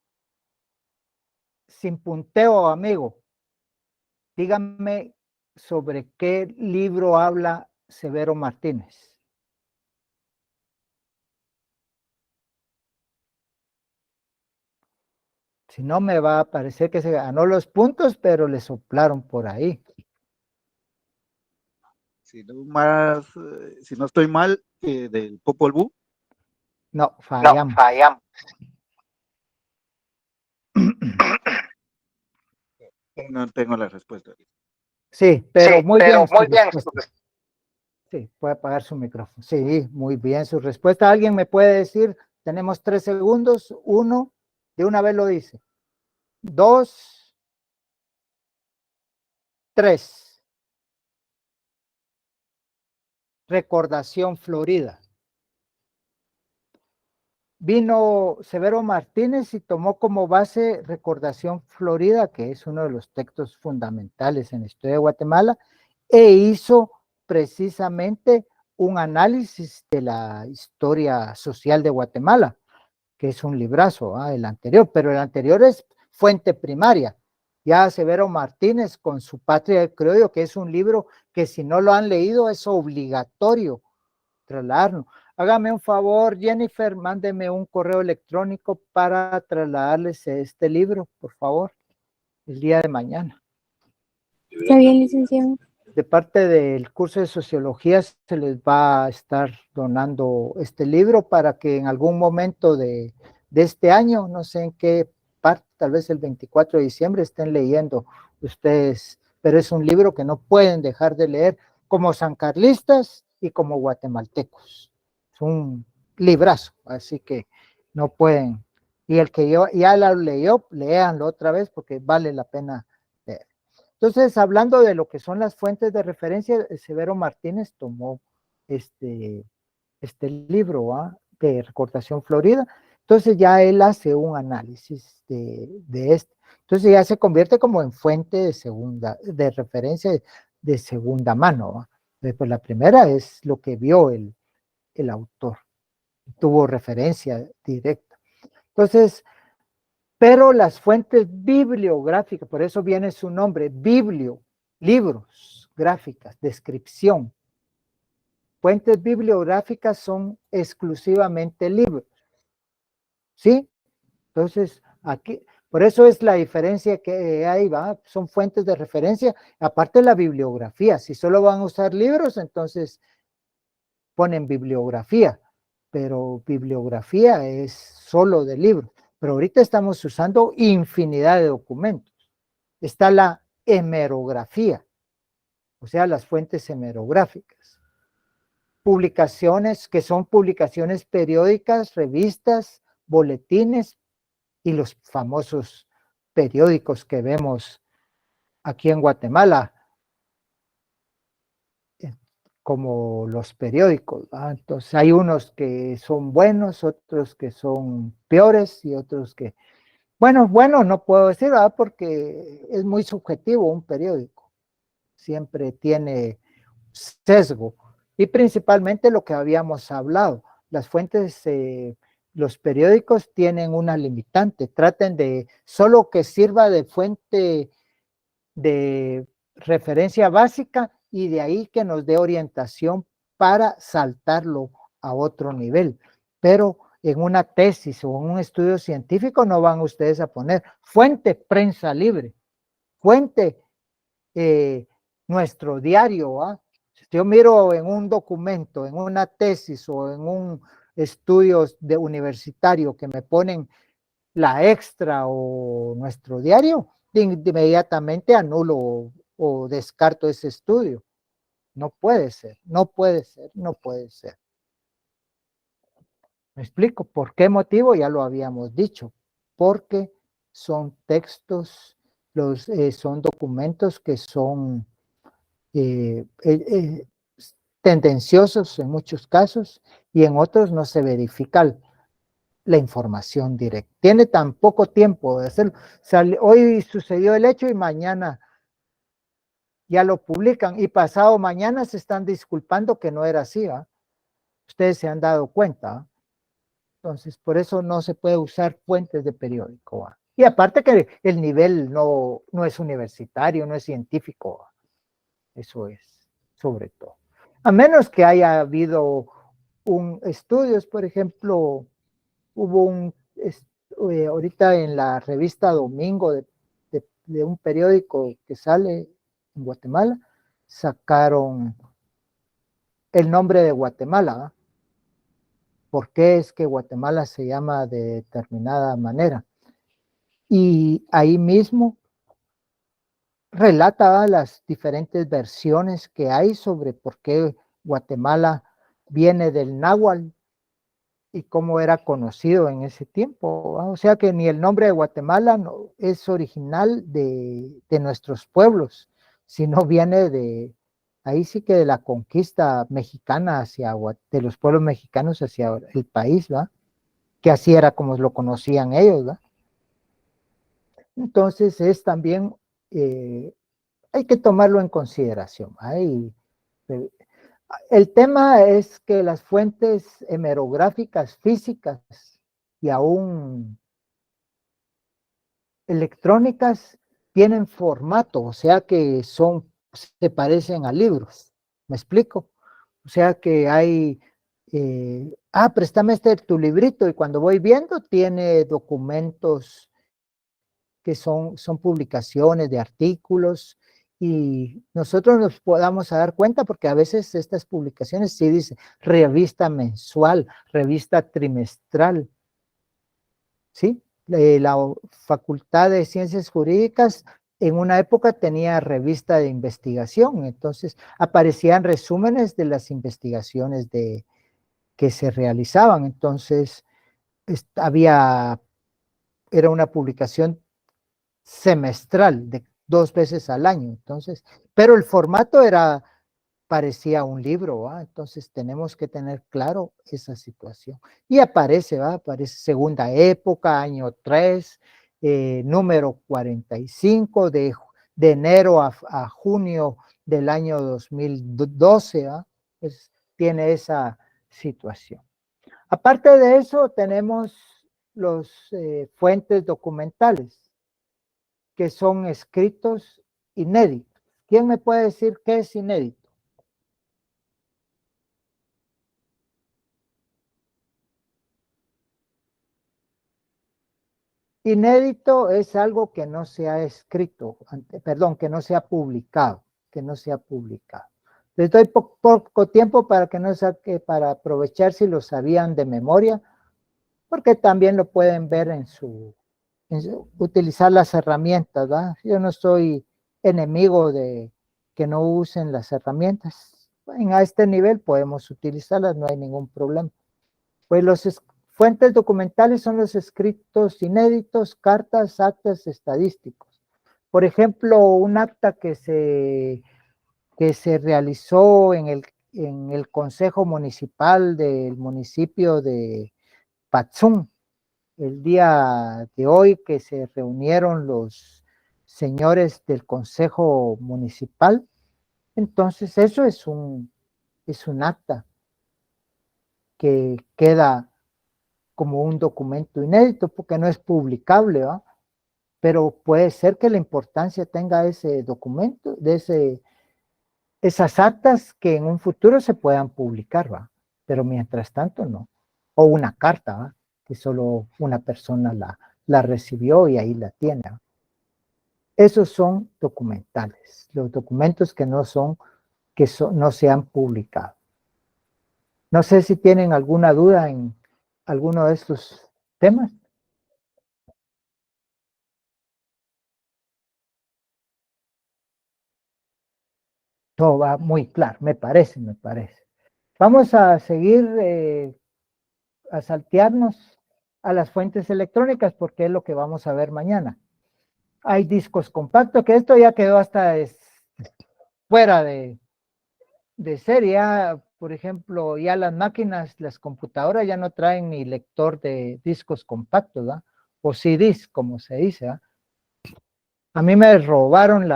sin punteo, amigo, díganme sobre qué libro habla Severo Martínez. Si no, me va a parecer que se ganó los puntos, pero le soplaron por ahí. Si no estoy mal, del Popol Vuh. No, fallamos. No tengo la respuesta. Sí, pero muy bien su respuesta. Sí, puede apagar su micrófono. Sí, muy bien su respuesta. ¿Alguien me puede decir? Tenemos 3 segundos. 1, de una vez lo dice. 2, 3. Recordación Florida. Vino Severo Martínez y tomó como base Recordación Florida, que es uno de los textos fundamentales en la historia de Guatemala, e hizo precisamente un análisis de la historia social de Guatemala, que es un librazo, el anterior, pero el anterior es fuente primaria. Ya Severo Martínez con su Patria del Criollo, que es un libro que si no lo han leído es obligatorio trasladarlo. Hágame un favor, Jennifer, mándeme un correo electrónico para trasladarles este libro, por favor, el día de mañana. Está bien, licenciado. De parte del curso de Sociología se les va a estar donando este libro para que en algún momento de este año, no sé en qué parte, tal vez el 24 de diciembre, estén leyendo ustedes, pero es un libro que no pueden dejar de leer como sancarlistas y como guatemaltecos. Es un librazo, así que no pueden. Y el que ya lo leyó, léanlo otra vez porque vale la pena leer. Entonces, hablando de lo que son las fuentes de referencia, Severo Martínez tomó este libro de Recordación Florida. Entonces ya él hace un análisis de esto. Entonces ya se convierte como en fuente de referencia de segunda mano. Pues la primera es lo que vio el autor. Tuvo referencia directa. Entonces, pero las fuentes bibliográficas, por eso viene su nombre, libros, gráficas, descripción. Fuentes bibliográficas son exclusivamente libros. ¿Sí? Entonces, aquí, por eso es la diferencia que hay, ¿va? Son fuentes de referencia, aparte de la bibliografía. Si solo van a usar libros, entonces ponen bibliografía, pero bibliografía es solo de libros. Pero ahorita estamos usando infinidad de documentos. Está la hemerografía, o sea, las fuentes hemerográficas. Publicaciones que son publicaciones periódicas, revistas, boletines y los famosos periódicos que vemos aquí en Guatemala, como los periódicos. Entonces hay unos que son buenos, otros que son peores y otros que, bueno, no puedo decir, porque es muy subjetivo un periódico. Siempre tiene sesgo. Y principalmente lo que habíamos hablado, las fuentes, los periódicos tienen una limitante, traten de solo que sirva de fuente de referencia básica y de ahí que nos dé orientación para saltarlo a otro nivel. Pero en una tesis o en un estudio científico no van ustedes a poner fuente prensa libre, fuente nuestro diario. Si yo miro en un documento, en una tesis o en un estudio universitario que me ponen la extra o nuestro diario, inmediatamente anulo o descarto ese estudio. No puede ser, no puede ser, no puede ser. ¿Me explico? ¿Por qué motivo? Ya lo habíamos dicho. Porque son textos, son documentos que son tendenciosos en muchos casos y en otros no se verifica la información directa. Tiene tan poco tiempo de hacerlo. Hoy sucedió el hecho y mañana ya lo publican y pasado mañana se están disculpando que no era así, ¿va? Ustedes se han dado cuenta, ¿va? Entonces, por eso no se puede usar fuentes de periódico, ¿va? Y aparte que el nivel no es universitario, no es científico, ¿va? Eso es, sobre todo. A menos que haya habido estudios, por ejemplo, hubo ahorita en la revista Domingo de un periódico que sale en Guatemala, sacaron el nombre de Guatemala, ¿va? ¿Por qué es que Guatemala se llama de determinada manera? Y ahí mismo relata las diferentes versiones que hay sobre por qué Guatemala viene del náhuatl y cómo era conocido en ese tiempo, ¿va? O sea que ni el nombre de Guatemala no, es original de nuestros pueblos, sino viene ahí sí que de la conquista mexicana de los pueblos mexicanos hacia el país, ¿va? Que así era como lo conocían ellos, ¿va? Entonces es también, hay que tomarlo en consideración, ¿va? El tema es que las fuentes hemerográficas físicas y aún electrónicas tienen formato, o sea que se parecen a libros. ¿Me explico? O sea que hay, préstame tu librito, y cuando voy viendo tiene documentos que son publicaciones de artículos, y nosotros nos podamos dar cuenta porque a veces estas publicaciones sí dicen revista mensual, revista trimestral, ¿sí? La Facultad de Ciencias Jurídicas en una época tenía revista de investigación, entonces aparecían resúmenes de las investigaciones que se realizaban, entonces era una publicación semestral de 2 veces al año, entonces, pero el formato parecía un libro, ¿va? Entonces tenemos que tener claro esa situación. Y aparece segunda época, año 3, número 45, de enero a junio del año 2012, ¿va? Tiene esa situación. Aparte de eso, tenemos los fuentes documentales, que son escritos inéditos. ¿Quién me puede decir qué es inédito? Inédito es algo que no se ha escrito, que no se ha publicado, Les doy poco tiempo para que no saque, para aprovechar si lo sabían de memoria, porque también lo pueden ver utilizar las herramientas, ¿verdad? Yo no soy enemigo de que no usen las herramientas. A este nivel podemos utilizarlas, no hay ningún problema. Pues fuentes documentales son los escritos inéditos, cartas, actas estadísticos. Por ejemplo, un acta que se realizó en el Consejo Municipal del municipio de Patzún, el día de hoy, que se reunieron los señores del Consejo Municipal. Entonces, eso es un acta que queda como un documento inédito porque no es publicable, ¿va? Pero puede ser que la importancia tenga ese documento, esas actas que en un futuro se puedan publicar, ¿va? Pero mientras tanto no. O una carta, ¿va? Que solo una persona la recibió y ahí la tiene, ¿va? Esos son documentales, los documentos que no se han publicado. No sé si tienen alguna duda en alguno de estos temas. Todo va muy claro, me parece. Vamos a seguir a saltearnos a las fuentes electrónicas porque es lo que vamos a ver mañana. Hay discos compactos, que esto ya quedó hasta fuera de serie. Ya, por ejemplo, ya las máquinas, las computadoras ya no traen ni lector de discos compactos, ¿verdad? O CDs, como se dice, ¿verdad? A mí me robaron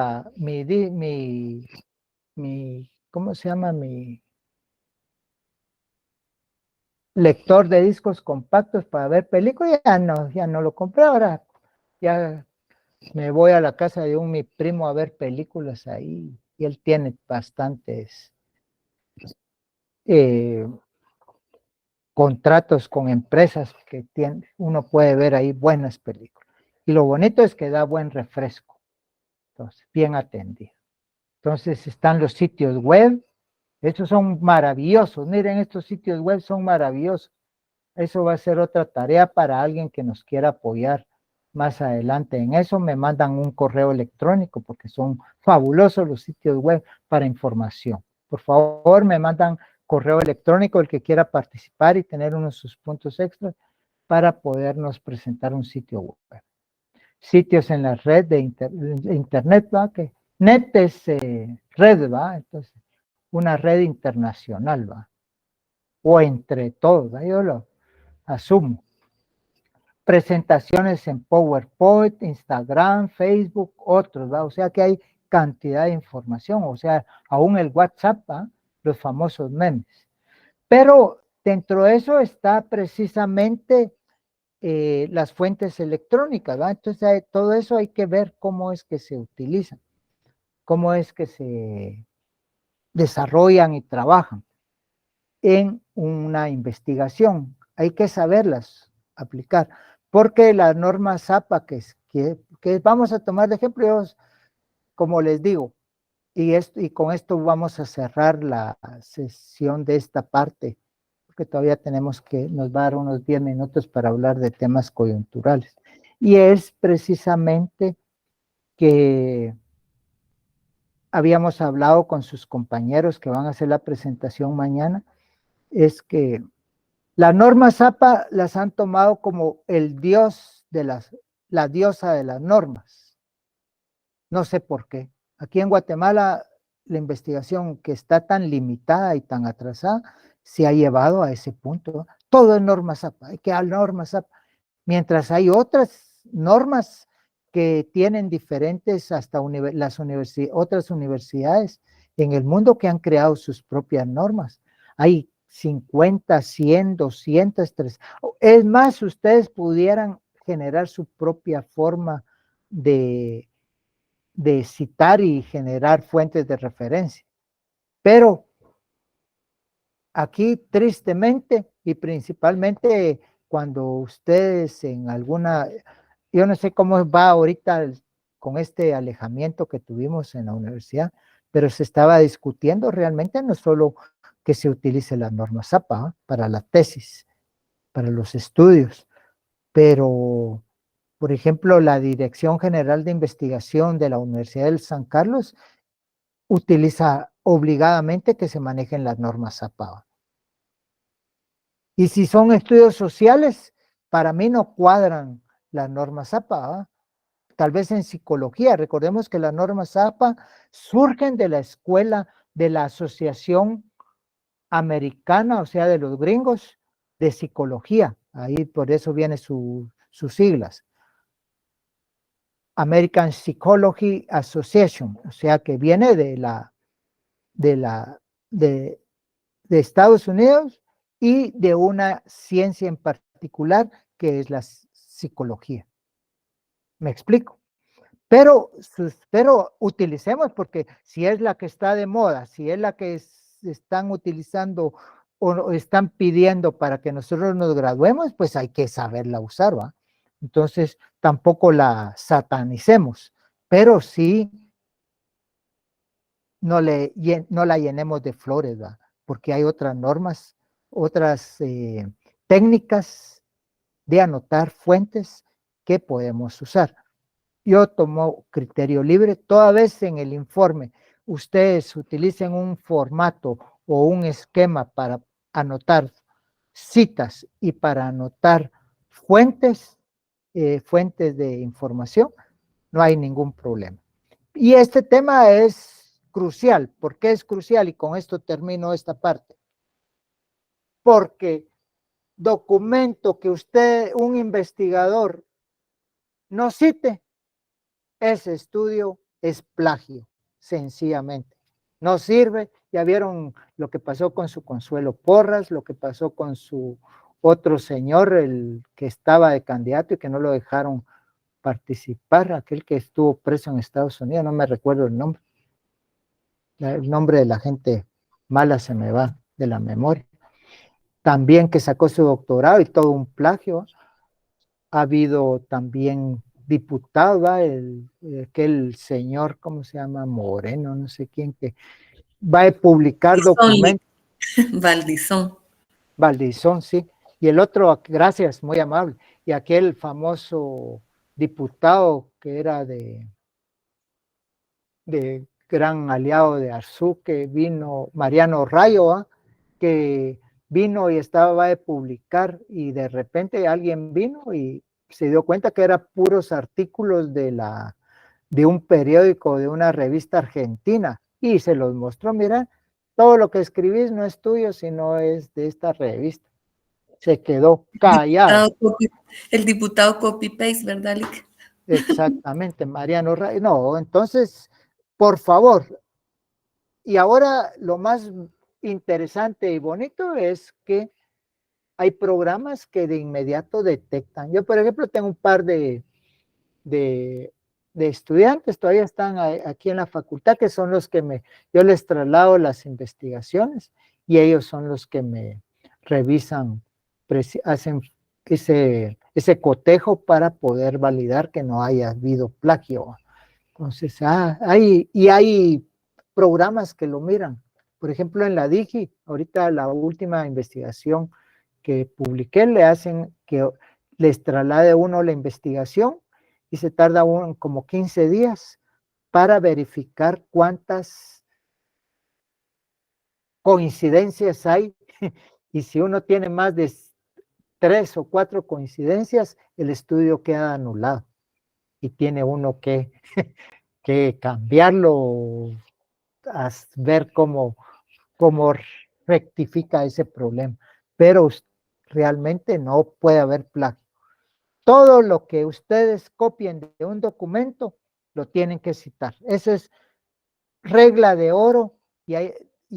¿cómo se llama? Mi lector de discos compactos para ver películas. Ya no lo compré. Ahora ya me voy a la casa de mi primo a ver películas ahí. Y él tiene bastantes contratos con empresas que uno puede ver ahí buenas películas. Y lo bonito es que da buen refresco. Entonces, bien atendido. Entonces están los sitios web. Estos son maravillosos. Miren, estos sitios web son maravillosos. Eso va a ser otra tarea para alguien que nos quiera apoyar más adelante. En eso me mandan un correo electrónico porque son fabulosos los sitios web para información. Por favor, me mandan correo electrónico el que quiera participar y tener uno de sus puntos extras para podernos presentar un sitio web. Sitios en la red de internet, ¿va? Que net es red, ¿va? Entonces, una red internacional, ¿va? O entre todos, ¿va? Yo lo asumo. Presentaciones en PowerPoint, Instagram, Facebook, otros, ¿va? O sea que hay cantidad de información, o sea, aún el WhatsApp, ¿va? Los famosos memes. Pero dentro de eso está precisamente las fuentes electrónicas, ¿va? Entonces, todo eso hay que ver cómo es que se utilizan, cómo es que se desarrollan y trabajan en una investigación. Hay que saberlas aplicar, porque la norma ZAPA que vamos a tomar de ejemplo, como les digo, y con esto vamos a cerrar la sesión de esta parte, porque todavía nos va a dar unos 10 minutos para hablar de temas coyunturales. Y es precisamente que habíamos hablado con sus compañeros que van a hacer la presentación mañana, es que la norma ZAPA las han tomado como el dios la diosa de las normas. No sé por qué. Aquí en Guatemala, la investigación que está tan limitada y tan atrasada, se ha llevado a ese punto. Todo es norma ZAPA, hay que dar norma ZAPA. Mientras hay otras normas que tienen diferentes, hasta otras universidades en el mundo que han creado sus propias normas. Hay 50, 100, 200, 300. Es más, ustedes pudieran generar su propia forma de citar y generar fuentes de referencia. Pero aquí, tristemente, y principalmente cuando ustedes yo no sé cómo va ahorita con este alejamiento que tuvimos en la universidad, pero se estaba discutiendo realmente no solo que se utilice la norma ZAPA para la tesis, para los estudios, pero, por ejemplo, la Dirección General de Investigación de la Universidad del San Carlos utiliza obligadamente que se manejen las normas ZAPA. Y si son estudios sociales, para mí no cuadran las normas ZAPA. Tal vez en psicología, recordemos que las normas ZAPA surgen de la escuela de la Asociación Americana, o sea, de los gringos, de psicología. Ahí por eso viene sus siglas. American Psychology Association, o sea, que viene de Estados Unidos y de una ciencia en particular que es la psicología. ¿Me explico? Pero utilicemos, porque si es la que está de moda, si es la que están utilizando o están pidiendo para que nosotros nos graduemos, pues hay que saberla usar, ¿va? Entonces, tampoco la satanicemos, pero sí no la llenemos de flores, ¿va? Porque hay otras normas, otras técnicas de anotar fuentes que podemos usar. Yo tomo criterio libre, toda vez en el informe ustedes utilicen un formato o un esquema para anotar citas y para anotar fuentes de información, no hay ningún problema. Y este tema es crucial. ¿Por qué es crucial? Y con esto termino esta parte. Porque documento que un investigador no cite, ese estudio es plagio, sencillamente. No sirve. Ya vieron lo que pasó con su Consuelo Porras, lo que pasó con su otro señor, el que estaba de candidato y que no lo dejaron participar, aquel que estuvo preso en Estados Unidos, no me recuerdo el nombre. El nombre de la gente mala se me va de la memoria. También que sacó su doctorado y todo un plagio. Ha habido también diputado, aquel señor, ¿cómo se llama? Moreno, no sé quién, que va a publicar documentos. Valdizón. Valdizón, sí. Y el otro, gracias, muy amable. Y aquel famoso diputado que era de gran aliado de Arzú, que vino, Mariano Rayo, ¿ah? Que vino y estaba a publicar y de repente alguien vino y se dio cuenta que eran puros artículos de un periódico, de una revista argentina, y se los mostró, mira, todo lo que escribís no es tuyo, sino es de esta revista. Se quedó callado. El diputado copy-paste, ¿verdad, Lick? Exactamente, Mariano Rayo. No, entonces, por favor. Y ahora lo más interesante y bonito es que hay programas que de inmediato detectan. Yo, por ejemplo, tengo un par de estudiantes, todavía están aquí en la facultad, que son los que yo les traslado las investigaciones y ellos son los que me revisan, hacen ese cotejo para poder validar que no haya habido plagio. Entonces, hay programas que lo miran. Por ejemplo, en la Digi, ahorita la última investigación que publiqué, les traslade uno la investigación y se tarda como 15 días para verificar cuántas coincidencias hay. Y si uno tiene más de 3 o 4 coincidencias, el estudio queda anulado. Y tiene uno que cambiarlo, a ver cómo rectifica ese problema. Pero realmente no puede haber plagio. Todo lo que ustedes copien de un documento, lo tienen que citar. Esa es regla de oro y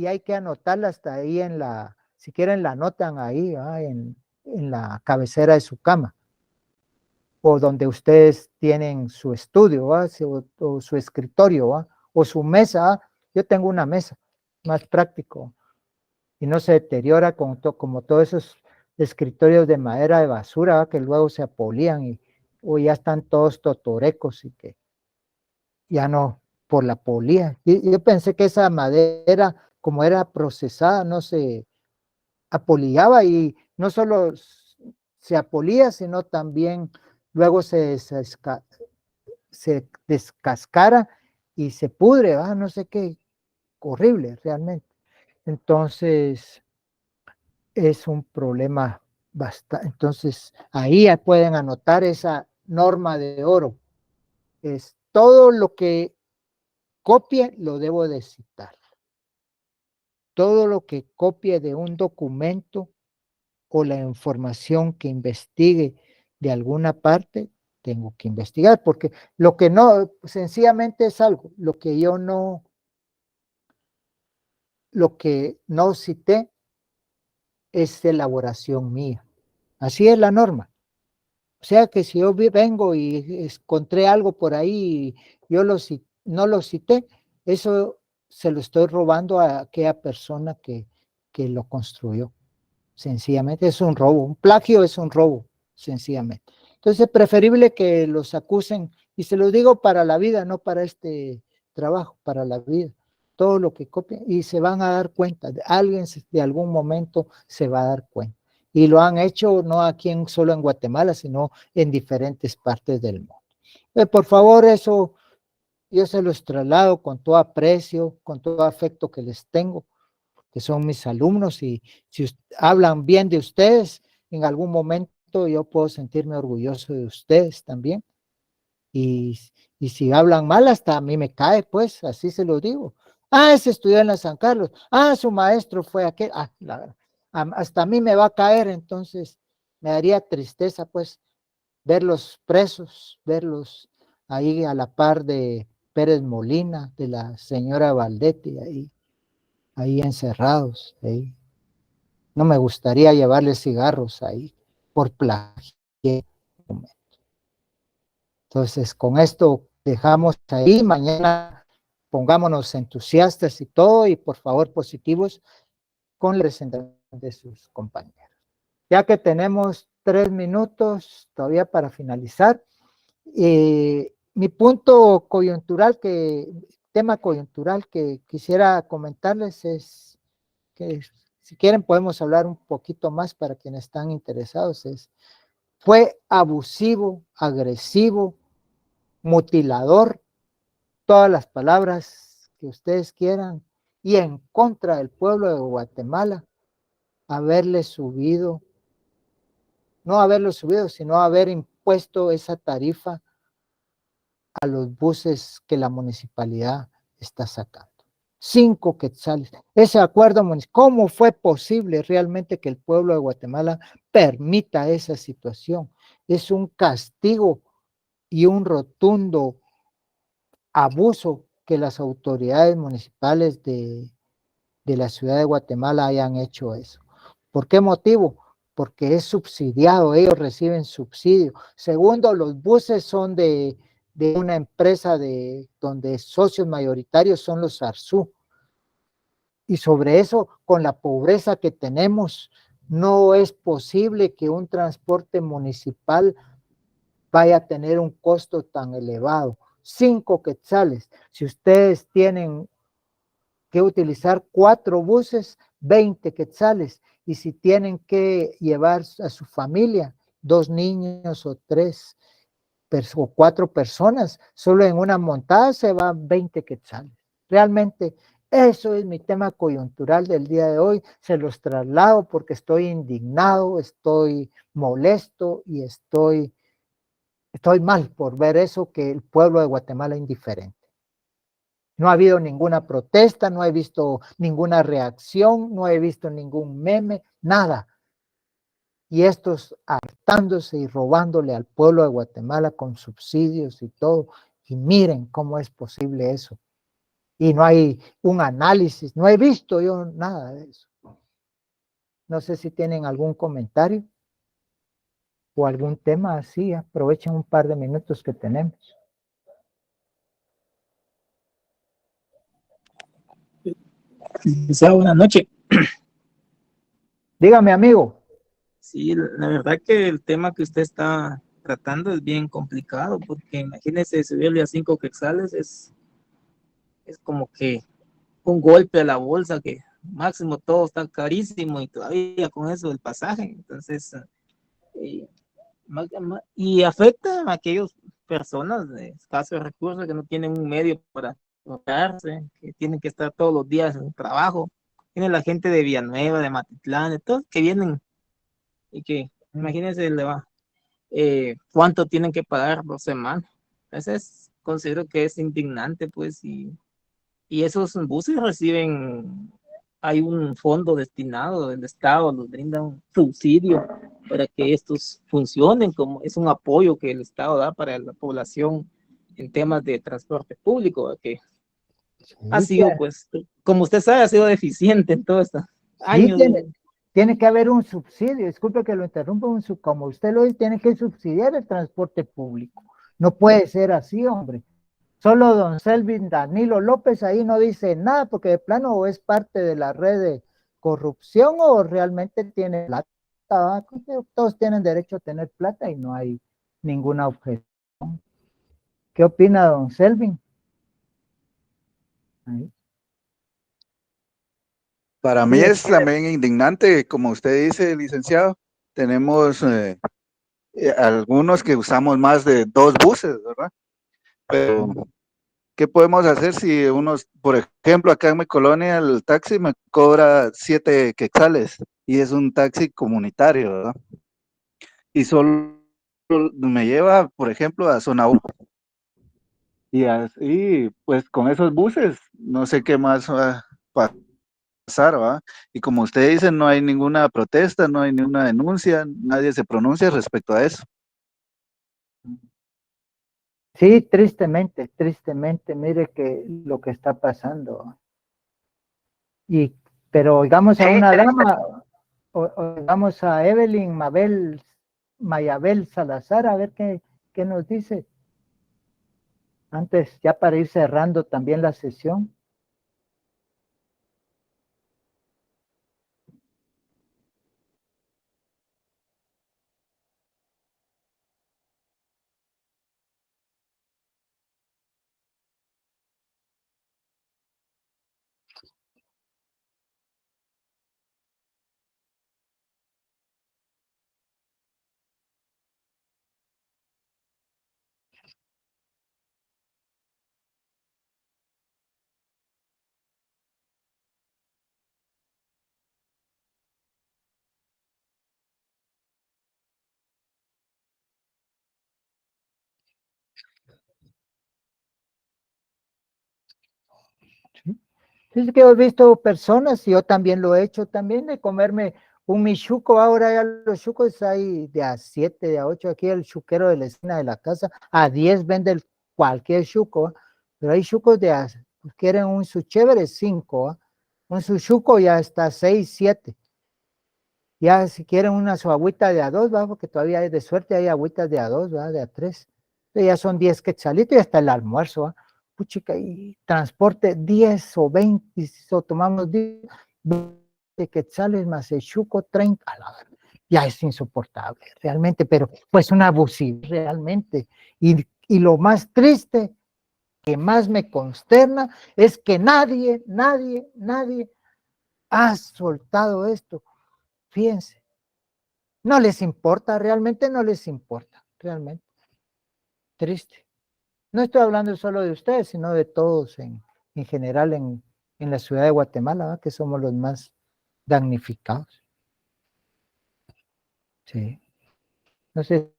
hay que anotarla hasta ahí si quieren la anotan ahí, en la cabecera de su cama o donde ustedes tienen su estudio, o su escritorio, o su mesa. Yo tengo una mesa, más práctico, y no se deteriora como todos esos escritorios de madera de basura, que luego se apolían o ya están todos totorecos y que ya no, por la polía. Y yo pensé que esa madera, como era procesada, no se apoliaba y no solo se apolía, sino también luego se descascara y se pudre, no sé qué, horrible realmente. Entonces, es un problema bastante. Entonces, ahí ya pueden anotar esa norma de oro. Es todo lo que copie, lo debo de citar. Todo lo que copie de un documento o la información que investigue de alguna parte, tengo que investigar, porque lo que no, sencillamente es algo, lo que no cité es elaboración mía. Así es la norma. O sea que si yo vengo y encontré algo por ahí y yo no lo cité, eso se lo estoy robando a aquella persona que lo construyó. Sencillamente es un robo. Un plagio es un robo, sencillamente. Entonces es preferible que los acusen, y se lo digo para la vida, no para este trabajo, para la vida. Todo lo que copien y se van a dar cuenta. Alguien de algún momento se va a dar cuenta. Y lo han hecho no aquí solo en Guatemala, sino en diferentes partes del mundo. Por favor, eso yo se los traslado con todo aprecio, con todo afecto que les tengo, que son mis alumnos, y si hablan bien de ustedes, en algún momento yo puedo sentirme orgulloso de ustedes también. Y si hablan mal, hasta a mí me cae, pues, así se lo digo. Ese estudió en la San Carlos. Su maestro fue aquel. Hasta a mí me va a caer, entonces me daría tristeza, pues, verlos presos, verlos ahí a la par de Pérez Molina, de la señora Valdetti, ahí encerrados. Ahí. No me gustaría llevarles cigarros ahí por plagio. Entonces, con esto dejamos ahí. Mañana pongámonos entusiastas y todo, y por favor positivos con la presentación de sus compañeros. Ya que tenemos 3 minutos todavía para finalizar, mi punto coyuntural, tema coyuntural que quisiera comentarles es que si quieren podemos hablar un poquito más para quienes están interesados. Fue abusivo, agresivo, mutilador, todas las palabras que ustedes quieran, y en contra del pueblo de Guatemala, haberle subido, no haberlo subido, sino haber impuesto esa tarifa a los buses que la municipalidad está sacando. 5 quetzales. Ese acuerdo municipal, ¿cómo fue posible realmente que el pueblo de Guatemala permita esa situación? Es un castigo y un rotundo abuso que las autoridades municipales de la ciudad de Guatemala hayan hecho eso. ¿Por qué motivo? Porque es subsidiado, ellos reciben subsidio. Segundo, los buses son de una empresa donde socios mayoritarios son los Arsú. Y sobre eso, con la pobreza que tenemos, no es posible que un transporte municipal vaya a tener un costo tan elevado. 5 quetzales. Si ustedes tienen que utilizar 4 buses, 20 quetzales. Y si tienen que llevar a su familia, 2 niños o 3 o 4 personas, solo en una montada se van 20 quetzales. Realmente eso es mi tema coyuntural del día de hoy. Se los traslado porque estoy indignado, estoy molesto y estoy mal por ver eso, que el pueblo de Guatemala es indiferente. No ha habido ninguna protesta, no he visto ninguna reacción, no he visto ningún meme, nada. Y estos hartándose y robándole al pueblo de Guatemala con subsidios y todo. Y miren cómo es posible eso. Y no hay un análisis, no he visto yo nada de eso. No sé si tienen algún comentario o algún tema así. Aprovechen un par de minutos que tenemos. Buenas noches. Dígame, amigo. Sí, la verdad que el tema que usted está tratando es bien complicado, porque imagínese subirle a 5 quetzales es como que un golpe a la bolsa, que máximo todo está carísimo y todavía con eso del pasaje. Entonces, eh, y afecta a aquellas personas de escasos recursos que no tienen un medio para tratarse, que tienen que estar todos los días en el trabajo. Tiene la gente de Villanueva, de Matitlán, de todos que vienen y que, imagínense, cuánto tienen que pagar por semana. Entonces, considero que es indignante, pues, y esos buses reciben, hay un fondo destinado del Estado, los brinda un subsidio para que estos funcionen, como es un apoyo que el Estado da para la población en temas de transporte público, que ha Sí, sido, pues, como usted sabe, ha sido deficiente en todos estos años. Tiene que haber un subsidio, disculpe que lo interrumpa, como usted lo dice, tiene que subsidiar el transporte público. No puede ser así, hombre. Solo don Selvin Danilo López ahí no dice nada, porque de plano o es parte de la red de corrupción o realmente tiene plata. Todos tienen derecho a tener plata y no hay ninguna objeción. ¿Qué opina don Selvin? Ahí. Para mí es también indignante, como usted dice, licenciado. Tenemos algunos que usamos más de 2 buses, ¿verdad? Pero, ¿qué podemos hacer si unos, por ejemplo, acá en mi colonia el taxi me cobra 7 quetzales y es un taxi comunitario, ¿verdad? Y solo me lleva, por ejemplo, a zona 1. Y así, pues con esos buses, no sé qué más va a pasar, ¿va? Y como usted dice, no hay ninguna protesta, no hay ninguna denuncia, nadie se pronuncia respecto a eso. Sí, tristemente, tristemente, mire que lo que está pasando. Pero oigamos a una dama, oigamos a Evelyn Mayabel Salazar, a ver qué nos dice. Antes, ya para ir cerrando también la sesión. ¿Sí? Es que he visto personas, y yo también lo he hecho también, de comerme un michuco. Ahora ya los chucos hay de a 7, de a 8. Aquí el chuquero de la esquina de la casa, a 10 vende cualquier chuco, ¿eh? Pero hay chucos quieren un su chévere 5, ¿eh? Un su chuco ya está 6, 7. Ya si quieren una su agüita de a 2, ¿va? Porque todavía hay de suerte, hay agüitas de a 2, ¿va? De a 3. Entonces ya son 10 quetzalitos y hasta el almuerzo, ¿va? Puchica, y transporte 10 o 20, y si tomamos 10 quetzales más el chuco 30, ya es insoportable realmente, pero pues una abusiva realmente. Y lo más triste, que más me consterna, es que nadie ha soltado esto. Fíjense, no les importa, realmente no les importa, realmente. Triste. No estoy hablando solo de ustedes, sino de todos en general en la ciudad de Guatemala, ¿verdad? Que somos los más damnificados. Sí. No sé,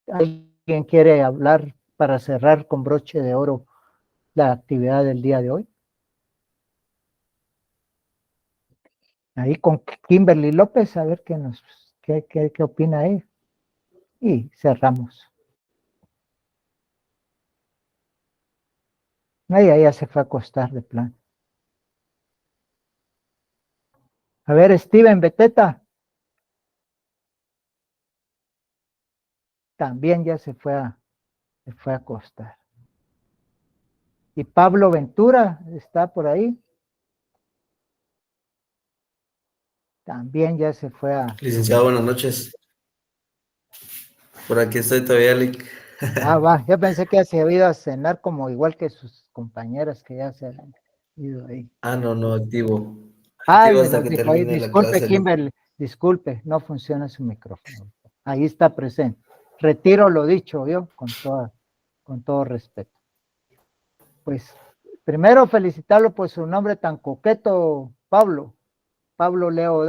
¿alguien quiere hablar para cerrar con broche de oro la actividad del día de hoy? Ahí con Kimberly López, a ver qué opina ella. Y cerramos. Ella se fue a acostar de plan. A ver, Steven Beteta. También ya se fue a acostar. Y Pablo Ventura está por ahí. También ya se fue a... Licenciado, buenas noches. Por aquí estoy todavía, Lic. Va, yo pensé que ya se había ido a cenar como igual que sus compañeras que ya se han ido ahí. No, activo. Ay, Activo me hasta nos que dijo ahí, termine la disculpe, clase, Lic. Kimberly, disculpe, no funciona su micrófono. Ahí está presente. Retiro lo dicho, yo, con todo respeto. Pues, primero felicitarlo por su nombre tan coqueto, Pablo Leo.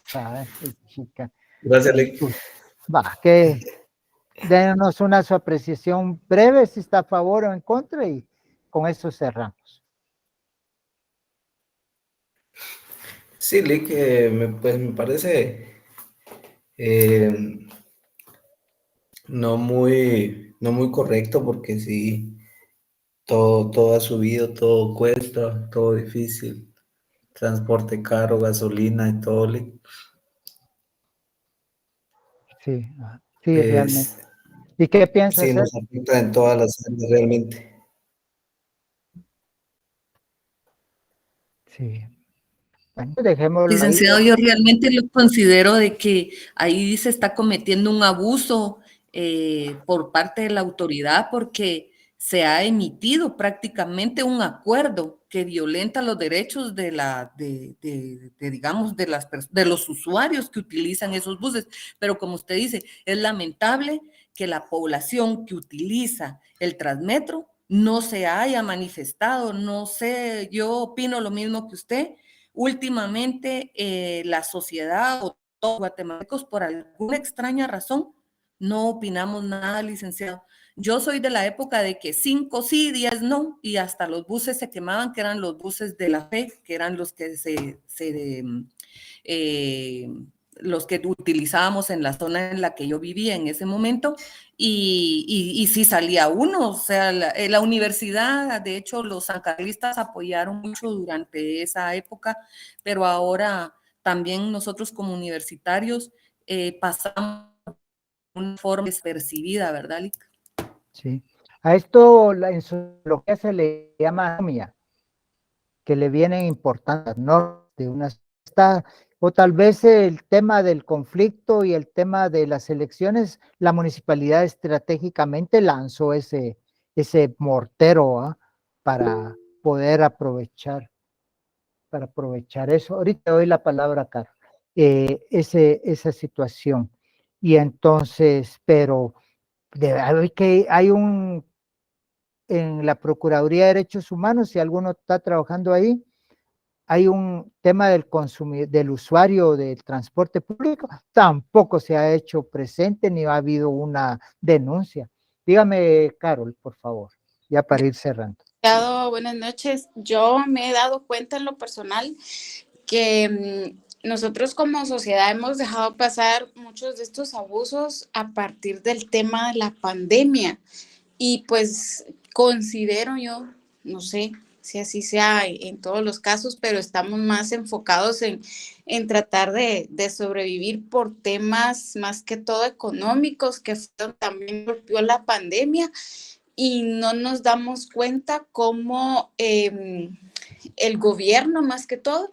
Sabes, chica. Gracias, Lic. Va, que denos su apreciación breve, si está a favor o en contra, y con eso cerramos. Sí, Lic, pues me parece no muy correcto, porque sí, todo ha subido, todo cuesta, todo difícil. Transporte caro, gasolina y todo, Lic. Sí, sí, realmente. ¿Y qué piensa Sí, hacer? nos afecta en todas las áreas realmente. Sí. Bueno, dejémoslo ahí. Licenciado, yo realmente lo considero de que ahí se está cometiendo un abuso por parte de la autoridad, porque se ha emitido prácticamente un acuerdo que violenta los derechos digamos, de los usuarios que utilizan esos buses. Pero como usted dice, es lamentable que la población que utiliza el Transmetro no se haya manifestado. No sé, yo opino lo mismo que usted. Últimamente, la sociedad o todos los guatemaltecos, por alguna extraña razón, no opinamos nada, licenciado. Yo soy de la época de que 5 sí, 10 no, y hasta los buses se quemaban, que eran los buses de la fe, que eran los que los que utilizábamos en la zona en la que yo vivía en ese momento, y sí salía uno, o sea, la universidad, de hecho, los sancarlistas apoyaron mucho durante esa época, pero ahora también nosotros como universitarios pasamos de una forma despercibida, ¿verdad, Lic? Sí. A esto en sociología se le llama anomia, que le vienen importantes, ¿no? De una o tal vez el tema del conflicto y el tema de las elecciones, la municipalidad estratégicamente lanzó ese mortero, ¿ah? Para poder aprovechar eso. Ahorita doy la palabra a Carlos. Esa situación. Y entonces, pero hay en la Procuraduría de Derechos Humanos, si alguno está trabajando ahí, hay un tema del usuario del transporte público, tampoco se ha hecho presente ni ha habido una denuncia. Dígame, Carol, por favor, ya para ir cerrando. Buenas noches. Yo me he dado cuenta en lo personal que nosotros como sociedad hemos dejado pasar muchos de estos abusos a partir del tema de la pandemia. Y pues considero yo, no sé si así sea en todos los casos, pero estamos más enfocados en tratar de sobrevivir por temas más que todo económicos, que también golpeó la pandemia, y no nos damos cuenta cómo el gobierno más que todo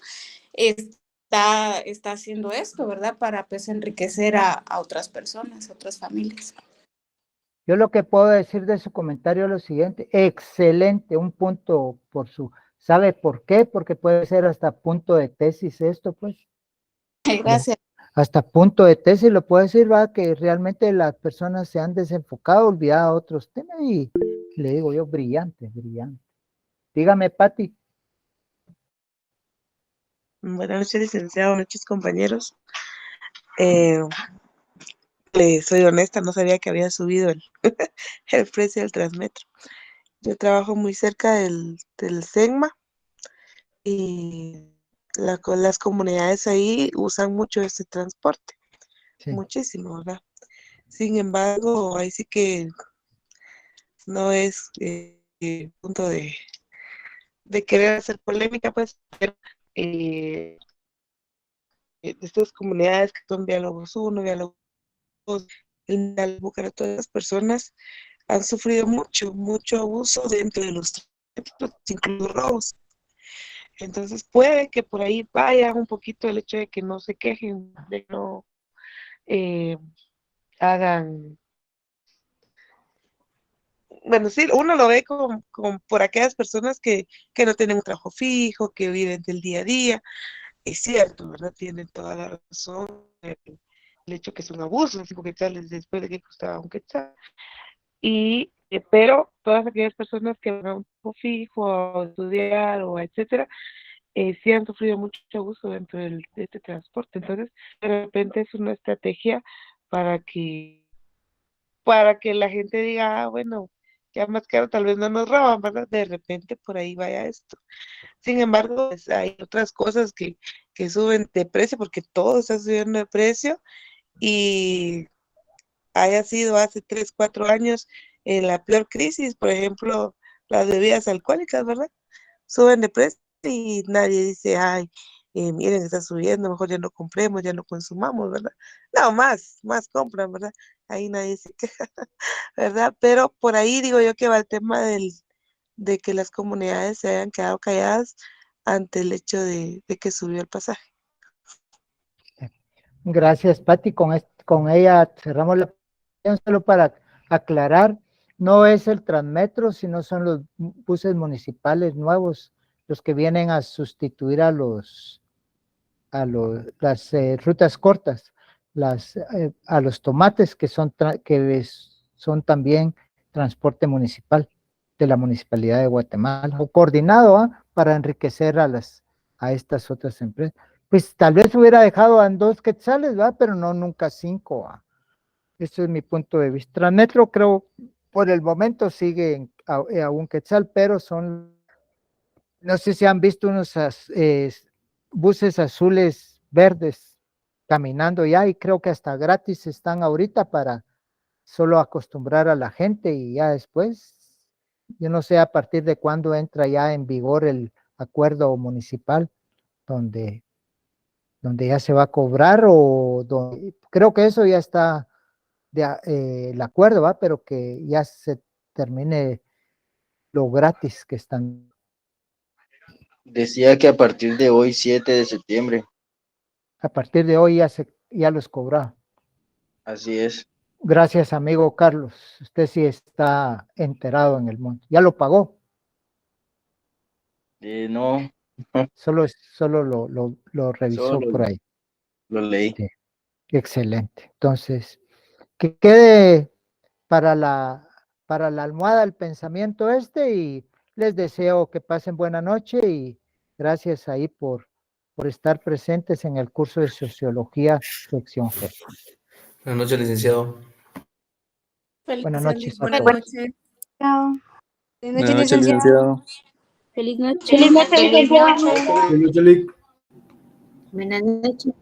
está haciendo esto, ¿verdad? Para pues enriquecer a otras personas, a otras familias. Yo lo que puedo decir de su comentario es lo siguiente: excelente, un punto ¿sabe por qué? Porque puede ser hasta punto de tesis esto, pues. Gracias. Hasta punto de tesis lo puedo decir, va, que realmente las personas se han desenfocado, olvidado otros temas, y le digo yo, brillante. Dígame, Pati. Buenas noches, licenciado, buenas noches, compañeros. Soy honesta, no sabía que había subido el precio del Transmetro. Yo trabajo muy cerca del SEGMA y las comunidades ahí usan mucho este transporte, Sí. muchísimo, ¿verdad? Sin embargo, ahí sí que no es punto de querer hacer polémica, pues, pero, de estas comunidades que son Villalobos 1, Villalobos 2, el Albuquerque, todas las personas han sufrido mucho abuso dentro de los transportes, incluso robos. Entonces puede que por ahí vaya un poquito el hecho de que no se quejen, de que no hagan, bueno, sí, uno lo ve por aquellas personas que no tienen un trabajo fijo, que viven del día a día. Es cierto, ¿verdad? Tienen toda la razón, el hecho que es un abuso, 5 quetzales después de que costaba un quetzal. Pero todas aquellas personas que van a un trabajo fijo, a estudiar o etcétera, sí han sufrido mucho abuso dentro de este transporte. Entonces, de repente es una estrategia para que la gente diga, bueno, ya más caro tal vez no nos roban, ¿verdad? De repente por ahí vaya esto. Sin embargo, pues, hay otras cosas que suben de precio, porque todo está subiendo de precio, y haya sido hace 3, 4 años la peor crisis, por ejemplo, las bebidas alcohólicas, ¿verdad? Suben de precio y nadie dice, ay, miren, está subiendo, mejor ya no compremos, ya no consumamos, ¿verdad? No, más compran, ¿verdad? Ahí nadie se queja, ¿verdad? Pero por ahí digo yo que va el tema de que las comunidades se hayan quedado calladas ante el hecho de que subió el pasaje. Gracias, Pati. Con ella cerramos la presentación. Solo para aclarar, no es el Transmetro, sino son los buses municipales nuevos, los que vienen a sustituir a las rutas cortas, a los tomates, que son también transporte municipal de la Municipalidad de Guatemala, o coordinado para enriquecer a estas otras empresas. Pues tal vez hubiera dejado en 2 quetzales, ¿va? Pero no nunca 5. Ese es mi punto de vista. Transmetro, creo, por el momento sigue a 1 quetzal, pero no sé si han visto unos buses azules verdes, caminando ya y creo que hasta gratis están ahorita para solo acostumbrar a la gente y ya después, yo no sé a partir de cuándo entra ya en vigor el acuerdo municipal donde ya se va a cobrar creo que eso ya está el acuerdo, ¿va? Pero que ya se termine lo gratis que están. Decía que a partir de hoy, 7 de septiembre. A partir de hoy ya los cobra. Así es. Gracias, amigo Carlos. Usted sí está enterado en el mundo. ¿Ya lo pagó? No. Solo lo revisó Solo por ahí. lo leí. Sí. Excelente. Entonces, que quede para la almohada el pensamiento y les deseo que pasen buena noche y gracias ahí por estar presentes en el curso de Sociología, sección G. Buenas noches, licenciado. Buenas noches a Buenas todos. noches. Chao. Buenas noches, licenciado. Feliz noche. Feliz noche, licenciado. Buenas noches, Lic. Buenas noches.